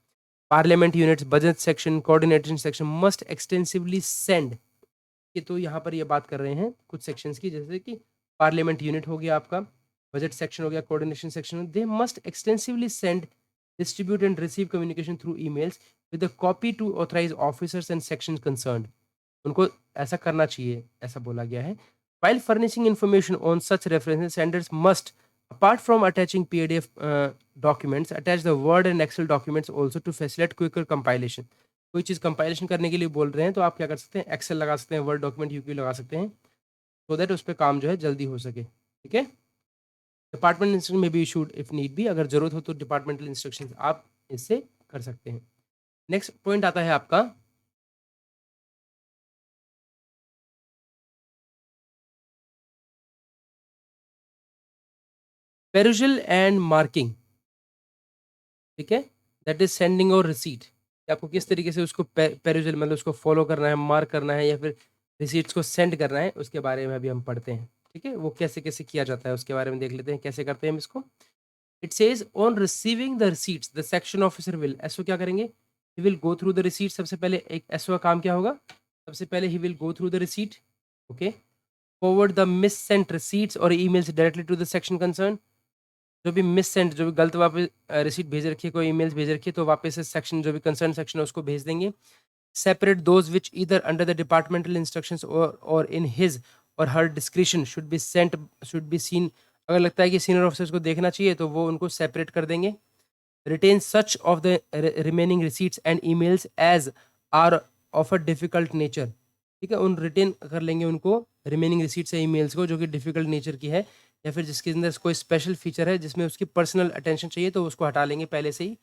Parliament units, budget section, coordination section must extensively send, ये तो यहाँ पर ये बात कर रहे हैं कुछ सेक्शंस की, जैसे कि पार्लियामेंट यूनिट हो गया आपका, बजट सेक्शन हो गया, coordination section, they must extensively send, distribute and receive communication through emails with a copy to authorise officers and section concerned. उनको ऐसा करना चाहिए, ऐसा बोला गया है। While furnishing information on such references, senders must, apart from attaching PDF documents, attach the Word and Excel documents also to facilitate quicker compilation। कोई चीज़ compilation करने के लिए बोल रहे हैं तो आप क्या कर सकते हैं, एक्सेल लगा सकते हैं, वर्ड डॉक्यूमेंट यूक्यू लगा सकते हैं, सो दैट उस पर काम जो है जल्दी हो सके, ठीक है। डिपार्टमेंट इंस्ट्रक्शन में भी इशूड इफ नीड भी, अगर जरूरत हो तो डिपार्टमेंटल इंस्ट्रक्शन आप इससे कर सकते हैं। नेक्स्ट पॉइंट आता है आपका पेरुजल एंड मार्किंग, ठीक है, दैट इज सेंडिंग और रिसीट, आपको किस तरीके से उसको पेरुजल मतलब उसको फॉलो करना है, मार्क करना है, या फिर रिसीट्स को सेंड करना है, उसके बारे में अभी हम पढ़ते हैं, ठीक है। वो कैसे कैसे किया जाता है उसके बारे में देख लेते हैं, कैसे करते हैं हम इसको। It says on receiving the receipts the section officer will, SO क्या करेंगे, he will go through the receipt. सबसे पहले एक एसओ का काम क्या होगा, सबसे पहले he will go through the receipt, okay, forward the missent receipts or emails directly to the section concern. जो भी मिस सेंड, जो भी गलत वापस रिसीट भेज रखी है, कोई ईमेल्स भेज रखी है, तो वापस से सेक्शन जो भी कंसर्न सेक्शन है उसको भेज देंगे। Separate those which either under the departmental instructions और इन हिज और हर डिस्क्रिप्शन शुड बी सीन, अगर लगता है कि सीनियर ऑफिसर्स को देखना चाहिए तो वो उनको सेपरेट कर देंगे। Retain such of the remaining receipts and emails as are of a difficult nature. ठीक है, उन रिटेन कर लेंगे उनको, रिमेनिंग रिसीट्स या ईमेल्स को जो कि डिफिकल्ट नेचर की है, या फिर जिसके अंदर कोई स्पेशल फीचर है जिसमें उसकी पर्सनल अटेंशन चाहिए तो उसको हटा लेंगे पहले से ही।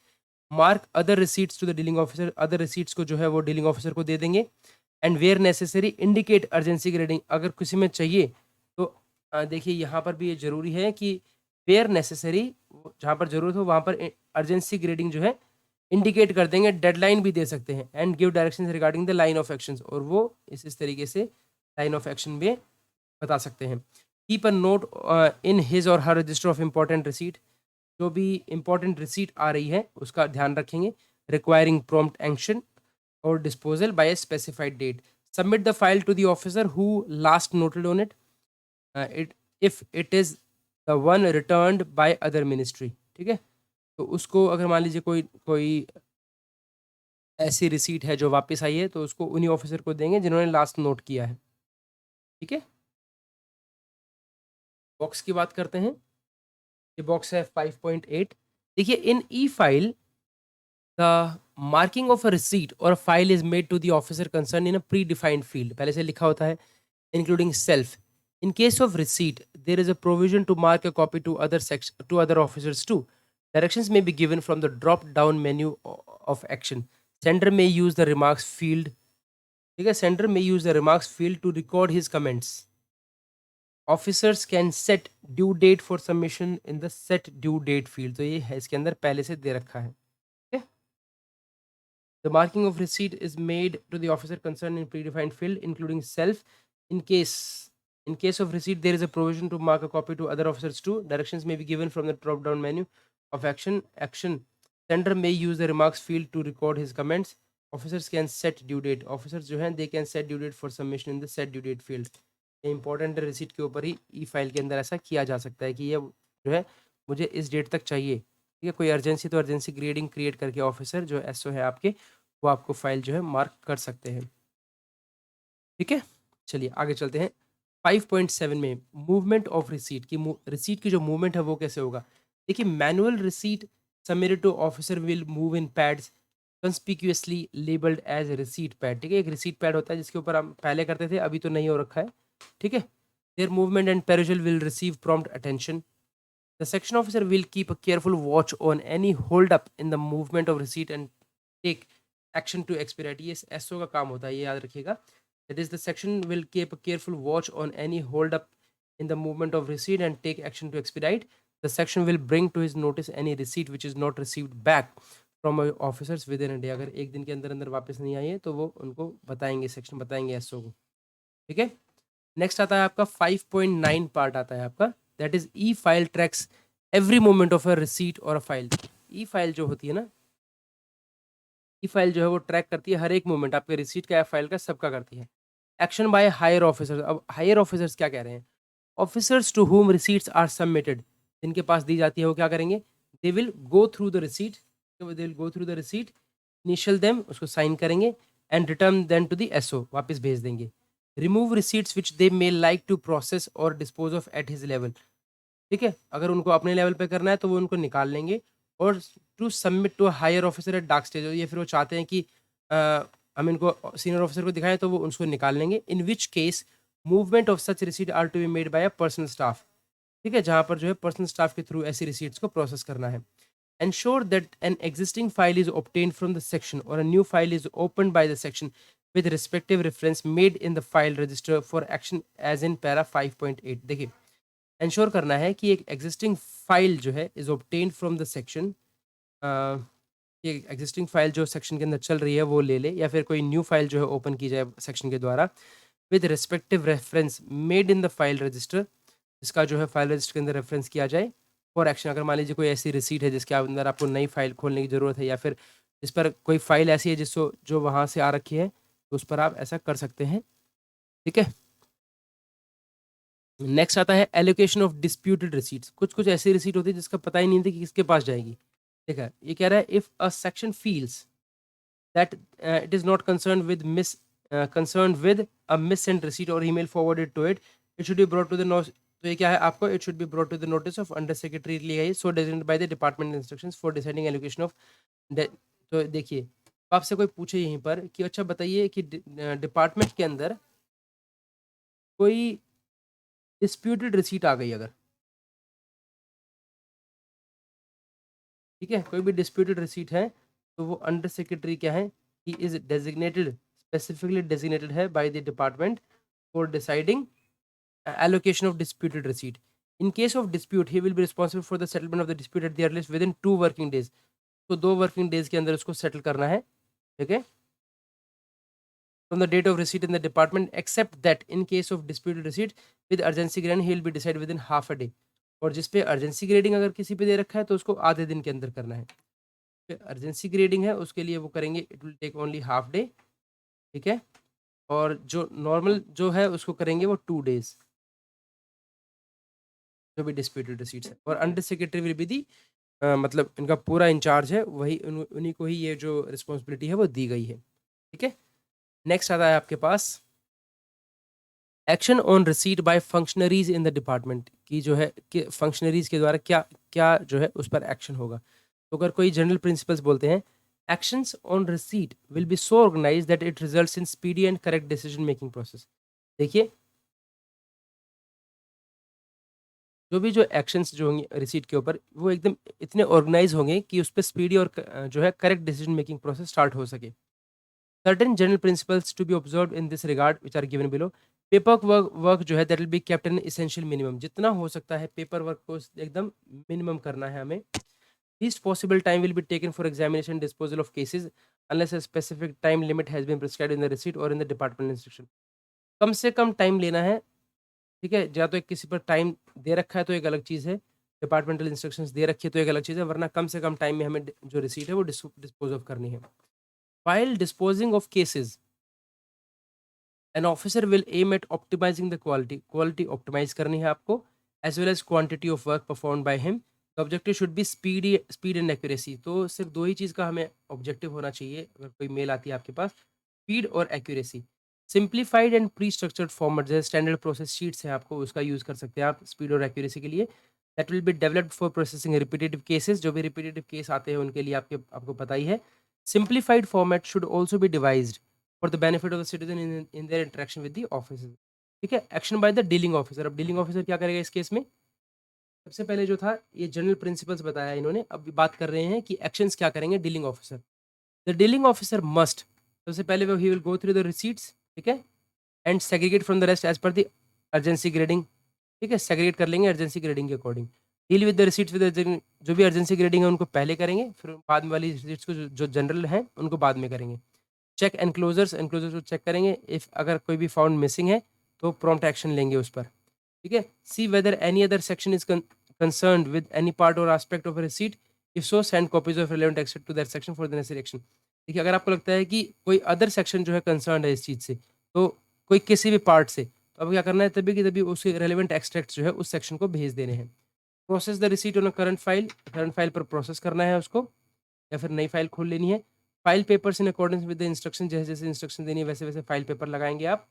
Mark other receipts to the dealing officer, other receipts को जो है वो डीलिंग ऑफिसर को दे देंगे। And where necessary indicate urgency grading, अगर किसी में चाहिए तो देखिए यहाँ पर भी ये जरूरी है कि वेयर नेसेसरी, जहाँ पर जरूरत हो वहाँ पर अर्जेंसी ग्रेडिंग जो है इंडिकेट कर देंगे, डेडलाइन भी दे सकते हैं। And give directions regarding the line of action, और वो इस तरीके से लाइन ऑफ एक्शन में बता सकते हैं। Keep a note in his और हर रजिस्टर ऑफ इंपॉर्टेंट रिसीट, जो भी इंपॉर्टेंट रिसीट आ रही है उसका ध्यान रखेंगे। रिक्वायरिंग प्रॉम्प्ट एक्शन और disposal by a specified date. Submit the file to the officer who last noted on it, it if it is the one returned by other ministry. ठीक है, तो उसको अगर मान लीजिए कोई कोई ऐसी रिसीट है जो वापस आई है तो उसको उन्हीं ऑफिसर को देंगे जिन्होंने लास्ट नोट किया है। ठीक है, बॉक्स की बात करते हैं। ये बॉक्स है 5.8। देखिए, in e file the marking of a receipt or file is made to the officer concern in a predefined field, पहले से लिखा होता है, including self. In case of receipt there is a provision to mark a copy to other section to other officers too. Directions may be given from the drop down menu of action. Sender may use the remarks field. ठीक है, sender may use the remarks field to record his comments. Officers can set due date for submission in the set due date field. तो ये है इसके अंदर पहले से दे रखा है। ठीक है, the marking of receipt is made to the officer concerned in predefined field, including self. In case of receipt, there is a provision to mark a copy to other officers too. Directions may be given from the drop-down menu of action. Sender may use the remarks field to record his comments. Officers can set due date. Officers जो हैं they can set due date for submission in the set due date field. ये important है, receipt के ऊपर ही ई file के अंदर ऐसा किया जा सकता है कि ये जो है मुझे इस डेट तक चाहिए। ठीक है, कोई अर्जेंसी तो अर्जेंसी ग्रेडिंग क्रिएट करके ऑफिसर जो एसओ है आपके, वो आपको फाइल जो है मार्क कर सकते हैं। ठीक है, चलिए आगे चलते हैं। 5.7 में मूवमेंट ऑफ रिसीट की, रिसीट की जो मूवमेंट है वो कैसे होगा। देखिए, manual receipt submitted to officer will move in pads conspicuously labelled as receipt pad. ठीक है, एक रिसीट पैड होता है जिसके ऊपर हम पहले करते थे, अभी तो नहीं हो रखा है। ठीक है, their movement and perusal will receive prompt attention. The section officer will keep a careful watch on any hold up in the movement of receipt and take action to expedite. ये एसओ का काम होता है, ये याद रखिएगा। That is the section will keep a careful watch on any hold up in the movement of receipt and take action to expedite. The section will bring to his notice any receipt which is not received back from officers within a day. अगर एक दिन के अंदर अंदर वापस नहीं आई है तो वो उनको बताएंगे, सेक्शन बताएंगे एसओ को। ठीक है, नेक्स्ट आता है आपका 5.9 पार्ट आता है आपका, that is E file tracks every moment of a receipt और अ फाइल। ई फाइल जो होती है ना, ई फाइल जो है वो ट्रैक करती है हर एक मोमेंट आपके रिसीट का या फाइल का, सबका करती है। एक्शन बाय हायर ऑफिसर्स, अब हायर ऑफिसर्स क्या कह रहे हैं। Officers to whom receipts are submitted, जिनके पास दी जाती है वो क्या करेंगे, they will go through the receipt, they will go through the receipt, initial them, उसको साइन करेंगे, and return then to the SO, वापस भेज देंगे। Remove receipts which they may like to process or dispose of at his level. ठीक है, अगर उनको अपने लेवल पे करना है तो वो उनको निकाल लेंगे, और to submit to higher officer at dark stage, या फिर वो चाहते हैं कि हम इनको सीनियर ऑफिसर को दिखाएं तो वो उसको निकाल लेंगे। In which case movement of such receipt are to be made by a personal staff. ठीक है, जहां पर जो है पर्सनल स्टाफ के थ्रू ऐसी रिसीट्स को प्रोसेस करना है। Ensure that an existing file is obtained from the section or a new file is open by the section with respective reference made in the file register for action as in para 5.8। देखिए, ensure करना है कि एक existing file जो है is obtained from the section, ये existing file जो section के अंदर चल रही है वो ले ले, या फिर कोई न्यू फाइल जो है ओपन की जाए सेक्शन के द्वारा, with respective reference made in the file register, इसका जो है फाइल रजिस्टर के अंदर रेफरेंस किया जाए फॉर एक्शन। अगर मान लीजिए कोई ऐसी रिसीट है जिसके अंदर आपको नई फाइल खोलने की ज़रूरत है, या फिर इस पर कोई फाइल ऐसी है जिसको जो वहाँ से आ रखी है, तो उस पर आप ऐसा कर सकते हैं। ठीक है, नेक्स्ट आता है एलोकेशन ऑफ डिस्प्यूटेड रिसीट्स। कुछ कुछ ऐसी रिसीट होती है जिसका पता ही नहीं था कि किसके पास जाएगी। ठीक है, ये कह रहा है if a section feels that it is not concerned with concerned with a missent receipt or email forwarded to it, it should be brought to the no, तो ये क्या है आपको, it should be brought to the notice of under secretary लिया so designated by the department instructions for deciding allocation of. तो देखिए आपसे कोई पूछे यहीं पर कि अच्छा बताइए कि डिपार्टमेंट के अंदर कोई डिस्प्यूटेड रिसीट आ गई अगर, ठीक है, कोई भी डिस्प्यूटेड रिसीट है तो वो अंडर सेक्रेटरी क्या है, he is designated, specifically designated है by the department for deciding allocation of disputed receipt. In case of dispute, he will be responsible for the settlement of the dispute at the earliest within 2 working days. तो 2 working days के अंदर उसको settle करना है, ठीक है, from the date of receipt in the department, except that in case of disputed receipt with urgency grading he will be decided within half a day. और जिस पे अर्जेंसी ग्रेडिंग अगर किसी पे दे रखा है तो उसको आधे दिन के अंदर करना है। अर्जेंसी ग्रेडिंग है उसके लिए वो करेंगे, it will take only half day, ठीक है, और जो नॉर्मल जो है उसको करेंगे वो 2 डेज, जो भी डिस्प्यूटेड रिसीट्स है। और under secretary will be the, मतलब इनका पूरा इंचार्ज है वही, उन्हीं को ही ये जो रिस्पॉन्सिबिलिटी है वो दी गई है, ठीक है। नेक्स्ट आता है आपके पास action on receipt by functionaries in the department, की जो है कि फंक्शनरीज के द्वारा क्या क्या जो है उस पर एक्शन होगा। तो अगर कोई जनरल प्रिंसिपल्स बोलते हैं, actions on receipt will be so organise that it results in speedy and correct decision making process. देखिए जो भी जो एक्शंस जो होंगे रिसीट के ऊपर वो एकदम इतने ऑर्गेनाइज होंगे कि उस पर स्पीडी और जो है correct decision making process start हो सके। Certain general principles to be observe in this regard which are given below. Paper work जो है that will be kept in essential minimum, जितना हो सकता है पेपर वर्क को एकदम मिनिमम करना है हमें। Least possible time will be taken for examination disposal of cases unless a specific time limit has been prescribed in the receipt और इन द डिपार्टमेंट इंस्ट्रक्शन। कम से कम टाइम लेना है, ठीक है, या तो एक किसी पर टाइम दे रखा है तो एक अलग चीज़ है, डिपार्टमेंटल इंस्ट्रक्शंस दे रखी है तो एक अलग चीज़ है, वरना कम से कम टाइम में हमें जो रिसीट है वो डिस्पोज ऑफ करनी है। While disposing of cases, an officer will aim at optimizing the quality optimize करनी है आपको, as well as quantity of work performed by him. The objective should be speed and accuracy. तो सिर्फ दो ही चीज़ का हमें ऑब्जेक्टिव होना चाहिए अगर कोई मेल आती है आपके पास, स्पीड और accuracy. Simplified and pre structured format जैसे स्टैंडर्ड प्रोसेस शीट्स हैं आपको उसका यूज़ कर सकते हैं आप स्पीड और एक्यूरेसी के लिए। That will be developed for processing repetitive cases, जो भी रिपीटेटिव केस आते हैं उनके लिए आपको पता ही है। Simplified format should also be devised for the benefit of the citizen in their interaction with the officer, ठीक है। Action by the dealing officer, अब डीलिंग ऑफिसर क्या करेगा इस केस में, सबसे पहले जो था ये जनरल प्रिंसिपल्स बताया इन्होंने, अब बात कर रहे हैं कि एक्शंस क्या करेंगे dealing officer. The dealing officer must, सबसे पहले वो ही will go through the receipts, ठीक है, and segregate from the rest as per the urgency grading, ठीक है, सेग्रीगेट कर लेंगे अर्जेंसी ग्रेडिंग के according. Deal with the receipts with जो भी अर्जेंसी ग्रेडिंग है उनको पहले करेंगे, फिर बाद में वाली रिसीट्स को जो जनरल हैं उनको बाद में करेंगे। चेक एनक्लोजर्स, एनक्लोजर्स को चेक करेंगे, इफ अगर कोई भी फाउंड मिसिंग है तो प्रॉम्प्ट एक्शन लेंगे उस पर, ठीक है। See whether any other section is concerned with any part or aspect of a receipt, if so send copies of relevant excerpt to that section for the necessary action। देखिए अगर आपको लगता है कि कोई अदर सेक्शन जो है concern है इस चीज़ से, तो कोई किसी भी पार्ट से, तो अब क्या करना है तभी की तभी उसके रेलिवेंट एक्सट्रैक्ट जो है उस सेक्शन को भेज देने हैं। Process the receipt on a current file पर प्रोसेस करना है उसको, या फिर नई फाइल खोल लेनी है। File papers in accordance with the instruction, जैसे जैसे इंस्ट्रक्शन देनी है वैसे वैसे फाइल पेपर लगाएंगे आप,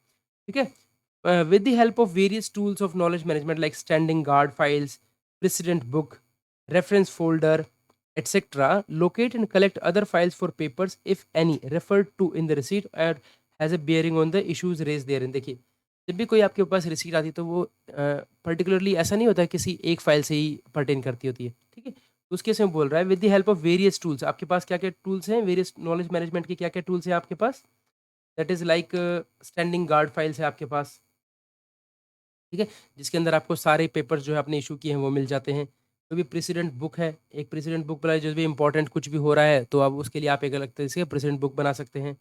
ठीक है। With the help of various tools of knowledge management like standing guard files, president book, reference folder, etc. Locate and collect other files for papers, if any, referred to in the receipt or has a bearing on the issues raised therein। देखिए जब भी कोई आपके पास receipt आती है तो वो particularly ऐसा नहीं होता है किसी एक फाइल से ही पर्टेन करती होती है, ठीक है। तो उस केस में बोल रहा है with the help of various tools, आपके पास क्या क्या टूल्स हैं, वेरियस नॉलेज मैनेजमेंट के क्या क्या टूल्स हैं आपके पास, that is like standing guard files है आपके पास, ठीक है, जिसके अंदर आपको सारे पेपर्स जो है आपने इशू किए हैं वो मिल जाते हैं। तो भी प्रेसिडेंट बुक है, एक प्रेसिडेंट बुक बनाई, जो भी इंपॉर्टेंट कुछ भी हो रहा है तो अब उसके लिए आप एक अलग तरह से प्रेसिडेंट बुक बना सकते हैं।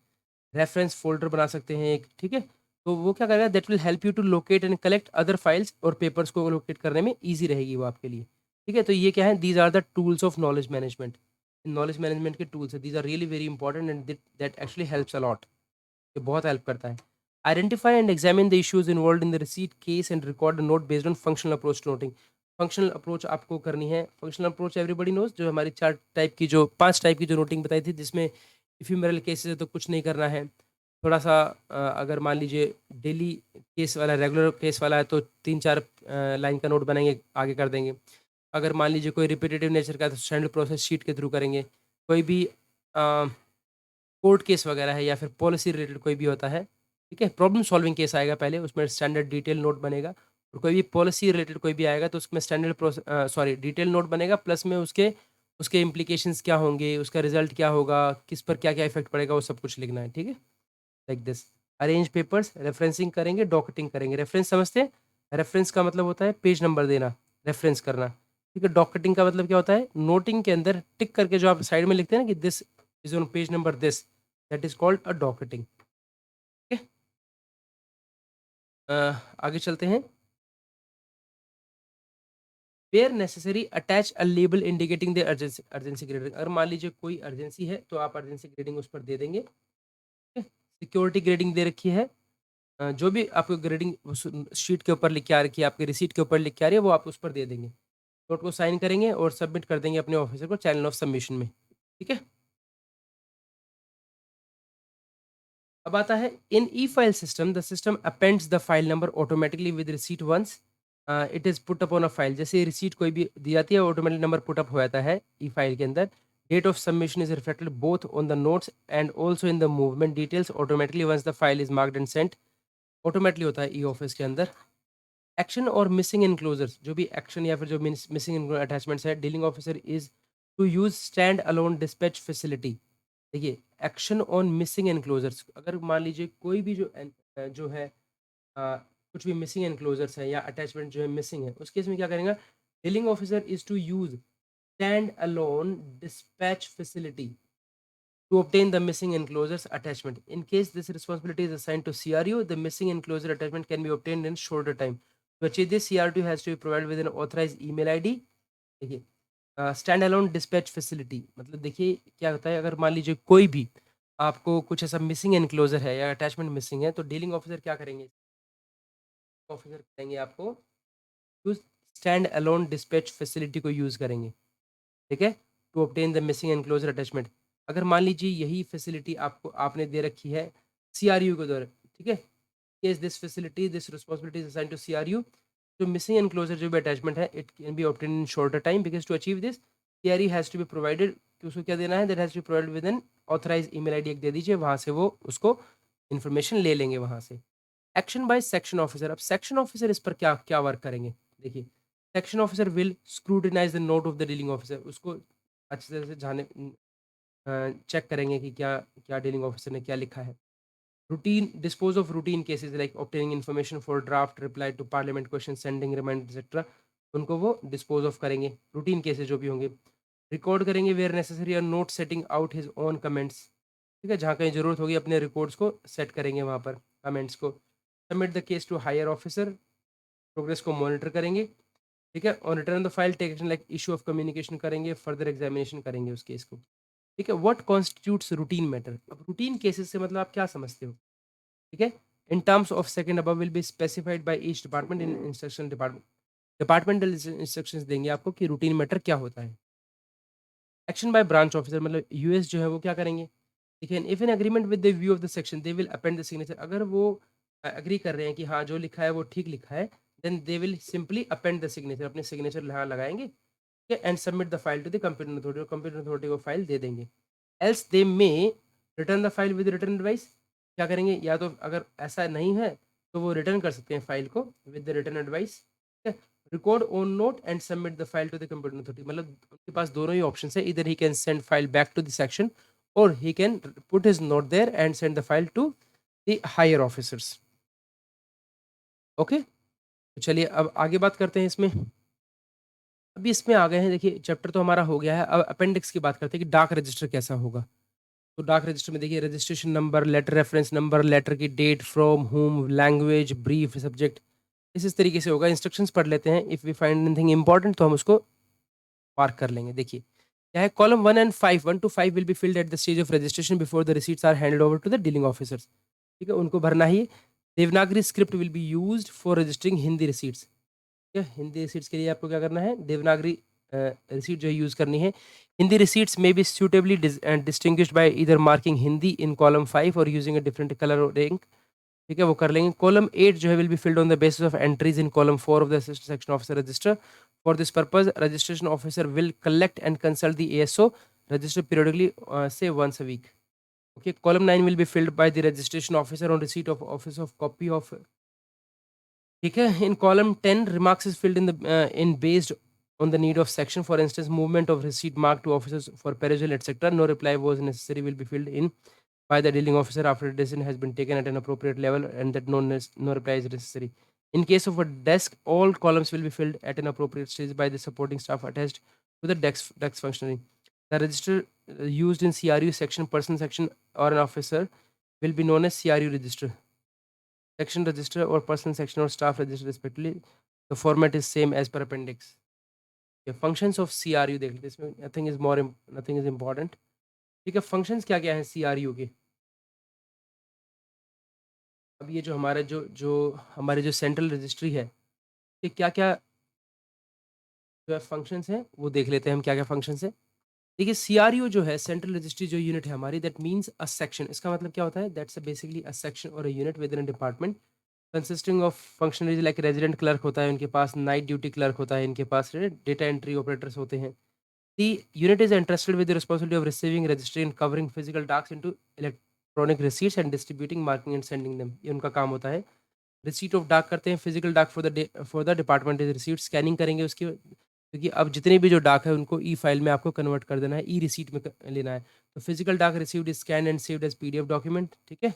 रेफरेंस फोल्डर बना सकते हैं एक, ठीक है। तो वो क्या करेगा, that will help you to locate and collect other files, और पेपर्स को लोकेट करने में ईजी रहेगी वो आपके लिए, ठीक है। तो ये क्या है, these are the tools of knowledge management, knowledge management के टूल्स है, these are really very important and that actually helps a lot, ये बहुत हेल्प करता है। Identify and examine the issues involve in the receipt case and record note based on functional approach to noting. Functional approach आपको करनी है, functional approach everybody knows, जो हमारी 4 type की जो 5 टाइप की जो नोटिंग बताई थी, जिसमें इफिमेरल केसेस है तो कुछ नहीं करना है, थोड़ा-सा अगर मान लीजिए डेली केस वाला रेगुलर केस वाला है तो 3-4 लाइन का नोट बनाएँगे, आगे कर देंगे। अगर मान लीजिए कोई रिपिटेटिव नेचर का है तो स्टैंडर्ड प्रोसेस शीट के थ्रू करेंगे। कोई भी कोर्ट केस वगैरह है या फिर पॉलिसी रिलेटेड कोई भी होता है, ठीक है? प्रॉब्लम सॉल्विंग केस आएगा पहले, उसमें स्टैंडर्ड डिटेल नोट बनेगा और कोई भी पॉलिसी रिलेटेड कोई भी आएगा तो उसमें स्टैंडर्ड सॉरी डिटेल नोट बनेगा प्लस में उसके उसके इम्प्लीकेशंस क्या होंगे, उसका रिज़ल्ट क्या होगा, किस पर क्या-क्या इफ़ेक्ट पड़ेगा, वो सब कुछ लिखना है, ठीक है? Like this. Arrange papers, referencing करेंगे, डॉकेटिंग करेंगे। रेफरेंस समझते हैं? रेफरेंस का मतलब होता है पेज नंबर देना, रेफरेंस करना, ठीक है? डॉकेटिंग का मतलब क्या होता है? नोटिंग के अंदर टिक करके जो आप साइड में लिखते हैं ना कि this is on page number this, that is called a docketing, ठीक है? आगे चलते हैं। Where necessary attach a label indicating the urgency urgency grading. अगर मान लीजिए कोई अर्जेंसी है तो आप अर्जेंसी ग्रेडिंग उस पर दे देंगे, ठीक है? सिक्योरिटी ग्रेडिंग दे रखी है, जो भी आपको ग्रेडिंग उस शीट के ऊपर लिख के आ रखी है, आपकी रिसीट के ऊपर लिख के आ रही है, वो आप उस पर दे देंगे। नोट को साइन करेंगे और सबमिट कर देंगे अपने ऑफिसर को चैनल ऑफ सबमिशन में, ठीक है? अब आता है in e file system the system appends the file number automatically with receipt once it is put up on a file. जैसे रिसीट कोई भी दी जाती है ऑटोमेटिक नंबर पुट अप हो जाता है ई फाइल के अंदर। Date of submission is reflected both on the notes and also in the movement details automatically once the file is marked and sent. Automatically होता है ई ऑफिस के अंदर। Action और मिसिंग एनक्लोजर्स, जो भी एक्शन या फिर जो मिसिंग अटैचमेंट्स है, dealing officer is to use stand alone dispatch facility. देखिए, एक्शन ऑन मिसिंग एनक्लोजर्स, अगर मान लीजिए कोई भी जो है कुछ भी मिसिंग एनक्लोजर्स है या अटैचमेंट जो है मिसिंग है, उस केस में क्या करेंगे? Dealing officer is to use stand alone dispatch facility to obtain the missing enclosures attachment. In case this responsibility is assigned to CRU, the missing enclosure attachment can be obtained in shorter time. To achieve this, CRU has to be provided with an authorized email ID. देखिए, stand alone dispatch facility मतलब देखिए क्या होता है, अगर मान लीजिए कोई भी आपको कुछ ऐसा मिसिंग एनक्लोजर है या अटैचमेंट मिसिंग है तो डीलिंग ऑफिसर क्या करेंगे? ऑफिसर करेंगे आपको use stand alone dispatch facility को यूज करेंगे, ठीक है? To obtain the missing enclosure attachment. अगर मान लीजिए यही फैसिलिटी आपको आपने दे रखी है सीआरयू के द्वारा, ठीक है? Case this facility this responsibility is assigned to CRU, जो मिसिंग एनक्लोजर जो भी अटैचमेंट है it can be obtain in shorter time because to achieve this CRU has to be provided, कि उसको क्या देना है? That has to be provided with an authorise email ID एक दे दीजिए, वहां से वो उसको इन्फॉर्मेशन ले लेंगे वहां से। Action by section officer. अब सेक्शन ऑफिसर इस पर क्या क्या वर्क करेंगे? देखिए, section officer will scrutinise the note of the dealing officer, उसको अच्छी तरह से चेक करेंगे कि क्या क्या डीलिंग ऑफिसर ने क्या लिखा है। Routine dispose of routine cases like obtaining information for draft reply to parliament question sending reminder etcetera, उनको वो डिस्पोज ऑफ करेंगे, रूटीन केसेस जो भी होंगे। रिकॉर्ड करेंगे वेयर नेसेसरी और note setting out his own comments, ठीक है? जहाँ कहीं ज़रूरत होगी अपने रिकॉर्ड्स को सेट करेंगे वहाँ पर कमेंट्स को। Submit the case to higher officer, progress को मॉनिटर करेंगे, ठीक है? और return the file take action like issue of communication करेंगे, फर्दर एग्जामिनेशन करेंगे उस केस को, ठीक है? What constitutes routine matter. अब रूटीन केसेस से मतलब आप क्या समझते हो, ठीक है? In terms of second above will be specified by each department in instruction department. Departmental instructions देंगे आपको कि रूटीन मैटर क्या होता है। एक्शन बाय ब्रांच ऑफिसर मतलब यूएस जो है वो क्या करेंगे? ठीक है, if an agreement with the view of the section they will append the signature. अगर वो एग्री कर रहे हैं कि हाँ जो लिखा है वो ठीक लिखा है, then they will simply append the signature, अपने सिग्नेचर यहाँ लगाएंगे, ठीक है? And submit the file to the computer authority, और कंप्यूटर अथॉरिटी को फाइल दे देंगे। Else they may return the file with return advice. क्या करेंगे? या तो अगर ऐसा नहीं है तो वो रिटर्न कर सकते हैं फाइल को विद द रिटर्न एडवाइस, ठीक है? Record on note and submit the file to the computer authority, मतलब उनके पास दोनों ही ऑप्शन है, either he can send file back to the section or he can put his note there and send the file to the higher officers. Okay, तो चलिए अब आगे बात करते हैं इसमें। अभी इसमें आ गए हैं, देखिए चैप्टर तो हमारा हो गया है, अब अपेंडिक्स की बात करते हैं कि डाक रजिस्टर कैसा होगा। तो डाक रजिस्टर में देखिए registration number, letter reference number, letter की date, from whom, language, brief, subject, इस तरीके से होगा। इंस्ट्रक्शंस पढ़ लेते हैं, if we find anything important तो हम उसको मार्क कर लेंगे। देखिए क्या है, column 1 and 5, 1 to 5 will be filled at the stage of registration before the receipts are handed over to the dealing officers, ठीक है? उनको भरना ही। Devanagari script will be used for registering Hindi receipts, ठीक है? हिंदी रिसीट्स के लिए आपको क्या करना है? देवनागरी रिसीट जो है यूज़ करनी है। हिंदी रिसीट्स में be suitably distinguished by either marking Hindi in column 5 और यूजिंग अ डिफरेंट कलर और इंक। ठीक है, वो कर लेंगे। कॉलम 8 जो है will be filled on the basis of entries in column 4 of the section officer register. For this purpose registration officer will collect and consult the ASO register periodically say once a week. Okay, column 9 will be filled by the registration officer on receipt of office of copy of. ठीक है, in column 10 remarks is filled in the in based on the need of section. For instance, movement of receipt marked to officers for perusal etc. No reply was necessary will be filled in by the dealing officer after a decision has been taken at an appropriate level and that no reply is necessary. In case of a desk, all columns will be filled at an appropriate stage by the supporting staff attached to the desk functionary. The register used in CRU section, person section, or an officer will be known as CRU register. Section register or person section or staff register respectively. The format is same as per appendix. Okay, functions of CRU देख लेते हैं इसमें, nothing is important. ठीक है, functions क्या क्या हैं CRU के? अब ये जो हमारा जो हमारे जो सेंट्रल रजिस्ट्री है, ये क्या क्या जो है फंक्शंस हैं वो देख लेते हैं हम, क्या क्या फंक्शंस हैं। देखिए, सीआरयू जो है सेंट्रल रजिस्ट्री जो यूनिट है हमारी, दैट मीन्स अ सेक्शन। इसका मतलब क्या होता है? That's basically a section or a unit with in a department consisting of functionaries like resident clerk होता है उनके पास, नाइट ड्यूटी क्लर्क होता है इनके पास, डेटा एंट्री ऑपरेटर्स होते हैं। दी unit is entrusted with the responsibility of receiving, registering and covering physical tasks into electronic receipts and distributing, marking and sending them। ये उनका काम होता है। रिसीट ऑफ डाक करते हैं, फिजिकल डाक for the department is receipt, scanning करेंगे उसकी, क्योंकि अब जितने भी जो डाक है उनको ई फाइल में आपको कन्वर्ट कर देना है, ई रिसीट में लेना है। तो physical dak received is scan and saved as PDF document. ठीक है,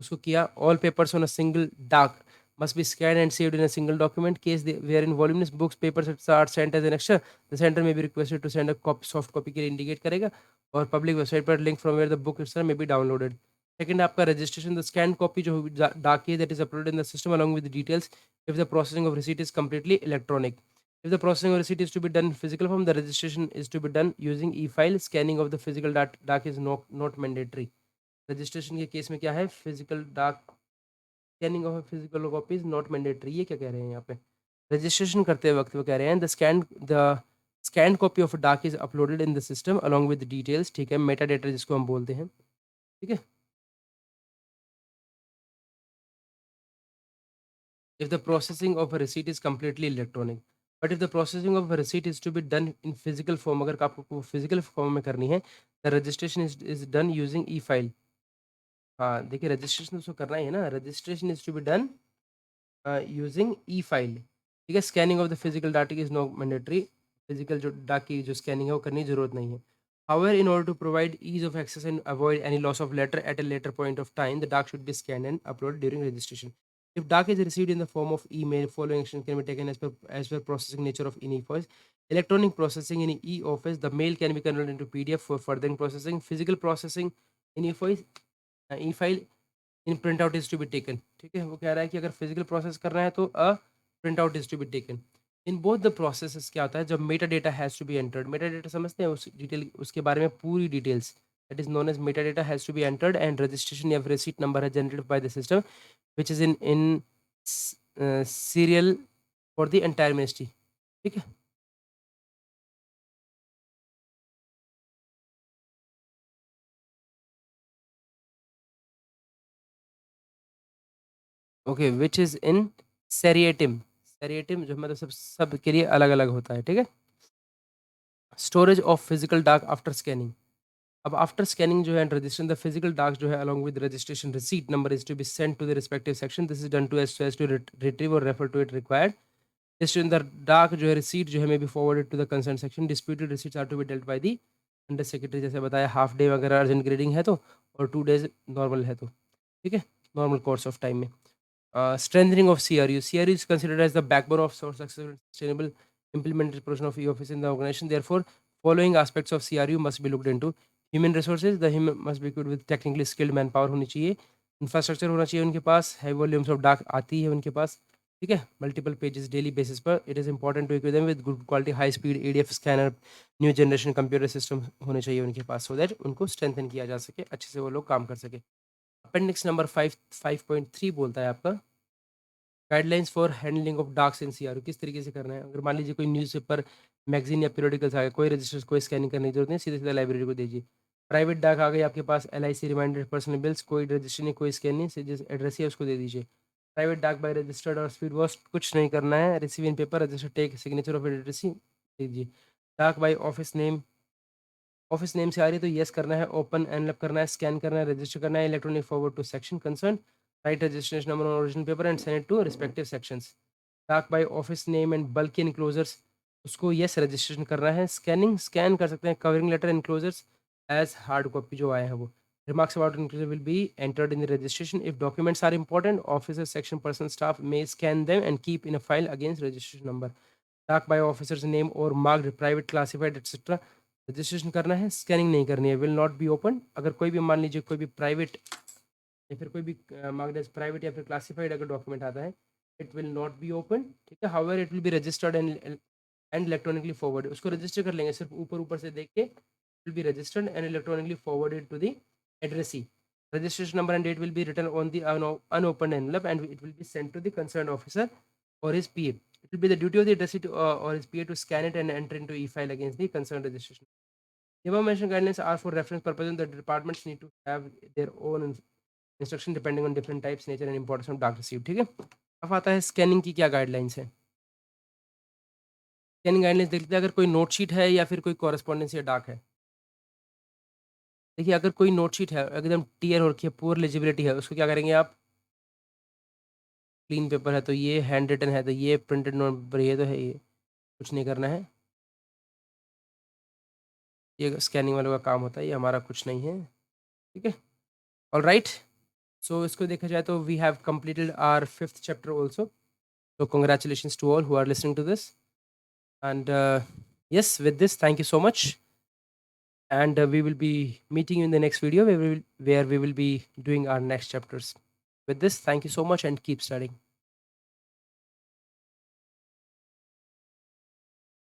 उसको किया। All papers on a single dak must be scanned and saved in a single document. Case they were in voluminous books, papers are sent as an extra. The sender may be requested to send a soft copy के लिए indicate करेगा, और public website पर link from where the book itself may be downloaded. सेकंड, आपका रजिस्ट्रेशन, the scan copy जो डाक की, that is uploaded in the system along with the details if the processing of receipt is completely electronic. If the processing of receipt is to be done in physical form, the registration is to be done using e-file. Scanning of the physical डाक is not mandatory. Registration के case में क्या है? Physical डाक, scanning of physical copy is not mandatory. ये क्या कह रहे हैं यहाँ पे? रजिस्ट्रेशन करते वक्त वो कह रहे हैं the scan copy of dak is uploaded in the system along with details. ठीक है, मेटा डेटा जिसको हम बोलते हैं। ठीक है, if the processing of a receipt is completely electronic, but if the processing of a receipt is to be done in physical form, अगर आपको फिजिकल फॉर्म में करनी है, the registration is done using e-file। हाँ, देखिए registration तो करना ही है ना, registration is to be done using e file. ठीक है, scanning of the physical data is no mandatory. Physical जो डाटा की जो स्कैनिंग है वो करने की जरूरत नहीं है। However, in order to provide ease of access and avoid any loss of letter at a later point of time, the DAC should be scanned and uploaded during registration. If DAC is received in the form of email, following action can be taken as per processing nature of e-invoice. Electronic processing in e-office, the mail can be converted into PDF for further processing. Physical processing in e-file in print out is to be taken. ठीक है, वो कह रहा है कि अगर physical process करना है तो print out is to be taken. In both the process क्या होता है? जब meta data has to be entered, meta data समझते हैं, उस डिटेल उसके बारे में पूरी details, that is known as meta data has to be entered and registration या रिसीट नंबर है generated by the system which is in serial for the entire ministry. ठीक है, ओके, विच इज इन सेरिएटिम। सेरिएटिम जो मतलब सब के लिए अलग अलग होता है। ठीक है, storage of physical dak after scanning. अब आफ्टर स्कैनिंग जो है and registration, the physical dak जो है along with registration receipt number is to be sent to the respective section. This is done to as to retrieve or refer to it required. In the dak जो है receipt जो है may be forwarded to the concern section. Disputed receipts are to be dealt by the under secretary, जैसे बताया half day वगैरह urgent grading है तो, और 2 days नॉर्मल है तो। ठीक है, नॉर्मल कोर्स ऑफ टाइम में। Strengthening of CRU. CRU is considered as the backbone of successful and sustainable implementation of e-office in the organization. Therefore, following aspects of CRU must be looked into. Human resources, the human must be equipped with technically skilled manpower होनी चाहिए। Infrastructure होना चाहिए उनके पास, high volumes of डाक आती है उनके पास। ठीक है, मल्टीपल पेजेस डेली बेसिस पर। It is important to equip them with good quality high speed ADF scanner, new generation computer system होने चाहिए उनके पास, सो दैट उनको स्ट्रेंथन किया जा सके, अच्छे से वो लोग काम कर सके। अपेंडिक्स नंबर 5.3 बोलता है आपका guidelines for handling of daks in CRU. किस तरीके से करना है? अगर मान लीजिए कोई न्यूज़पेपर मैगजीन या पीरियडिकल्स आ गए, कोई रजिस्टर्स, कोई स्कैनिंग करने की जरूरत नहीं, सीधे सीधा लाइब्रेरी को दीजिए। प्राइवेट डाक आ गई आपके पास, LIC रिमाइंडर, पर्सनल बिल्स, कोई रजिस्टर नहीं, कोई स्कैन नहीं, जिस एड्रेस है उसको दे दीजिए। प्राइवेट डाक बाय रजिस्टर्ड और स्पीड पोस्ट कुछ नहीं करना है, receive in paper, register, take signature of address दीजिए। डाक बाय ऑफिस नेम से आ रही है तो येस करना है, ओपन एनवेलप करना है, स्कैन करना है, रजिस्टर करना है, electronic forward to section concern, write registration number on original paper and send it to respective sections. Dak by office name and bulk enclosures, उसको येस रजिस्ट्रेशन करना है। स्कैनिंग, स्कैन कर सकते हैं covering letter enclosures as hard copy जो आए हैं वो। Remarks about enclosure will be entered in the registration. If documents are important, officers, section person, staff may scan them and keep in a file against registration number. Dark by officer's name or marked private, classified, etc. Registration करना है, scanning नहीं करनी है। Will not be open, अगर कोई भी मान लीजिए कोई भी प्राइवेट या फिर कोई भी मार्क्ड एज प्राइवेट या फिर क्लासिफाइड अगर डॉक्यूमेंट आता है, it will not be open, ठीक है। However it will be registered and electronically forward, उसको रजिस्टर कर लेंगे, सिर्फ ऊपर ऊपर से देख के will be registered and electronically forwarded to the addressee. Registration number and date will be written on the unopened envelope and it will be sent to the concerned officer or his PA. It will be the duty of the addressee to, or his PA to scan it and enter into e-file against the concerned registration. The above mentioned guidelines are for reference purposes and the departments need to have their own instruction depending on different types, nature and importance of डाक receive, ठीक है। अब आता है scanning की क्या guidelines है। Scanning guidelines देख लेते हैं, अगर कोई नोट शीट है या फिर कोई कॉरेस्पॉन्डेंस या डाक है। देखिए अगर कोई नोट शीट है एकदम टीयर हो रखी है, पुअर लेजिबिलिटी है, उसको क्या करेंगे आप, क्लीन पेपर है तो ये, हैंड रिटन है तो ये, प्रिंटेड नोट पेपर ये तो है, ये कुछ नहीं करना है, ये स्कैनिंग वालों का काम होता है, ये हमारा कुछ नहीं है, ठीक है। ऑल राइट, सो इसको देखा जाए तो we have completed our 5th chapter also, so congratulations to all who are listening to this, and yes, with this thank you so much, and we will be meeting you in the next video where we will be doing our next chapters. With this, thank you so much and keep studying.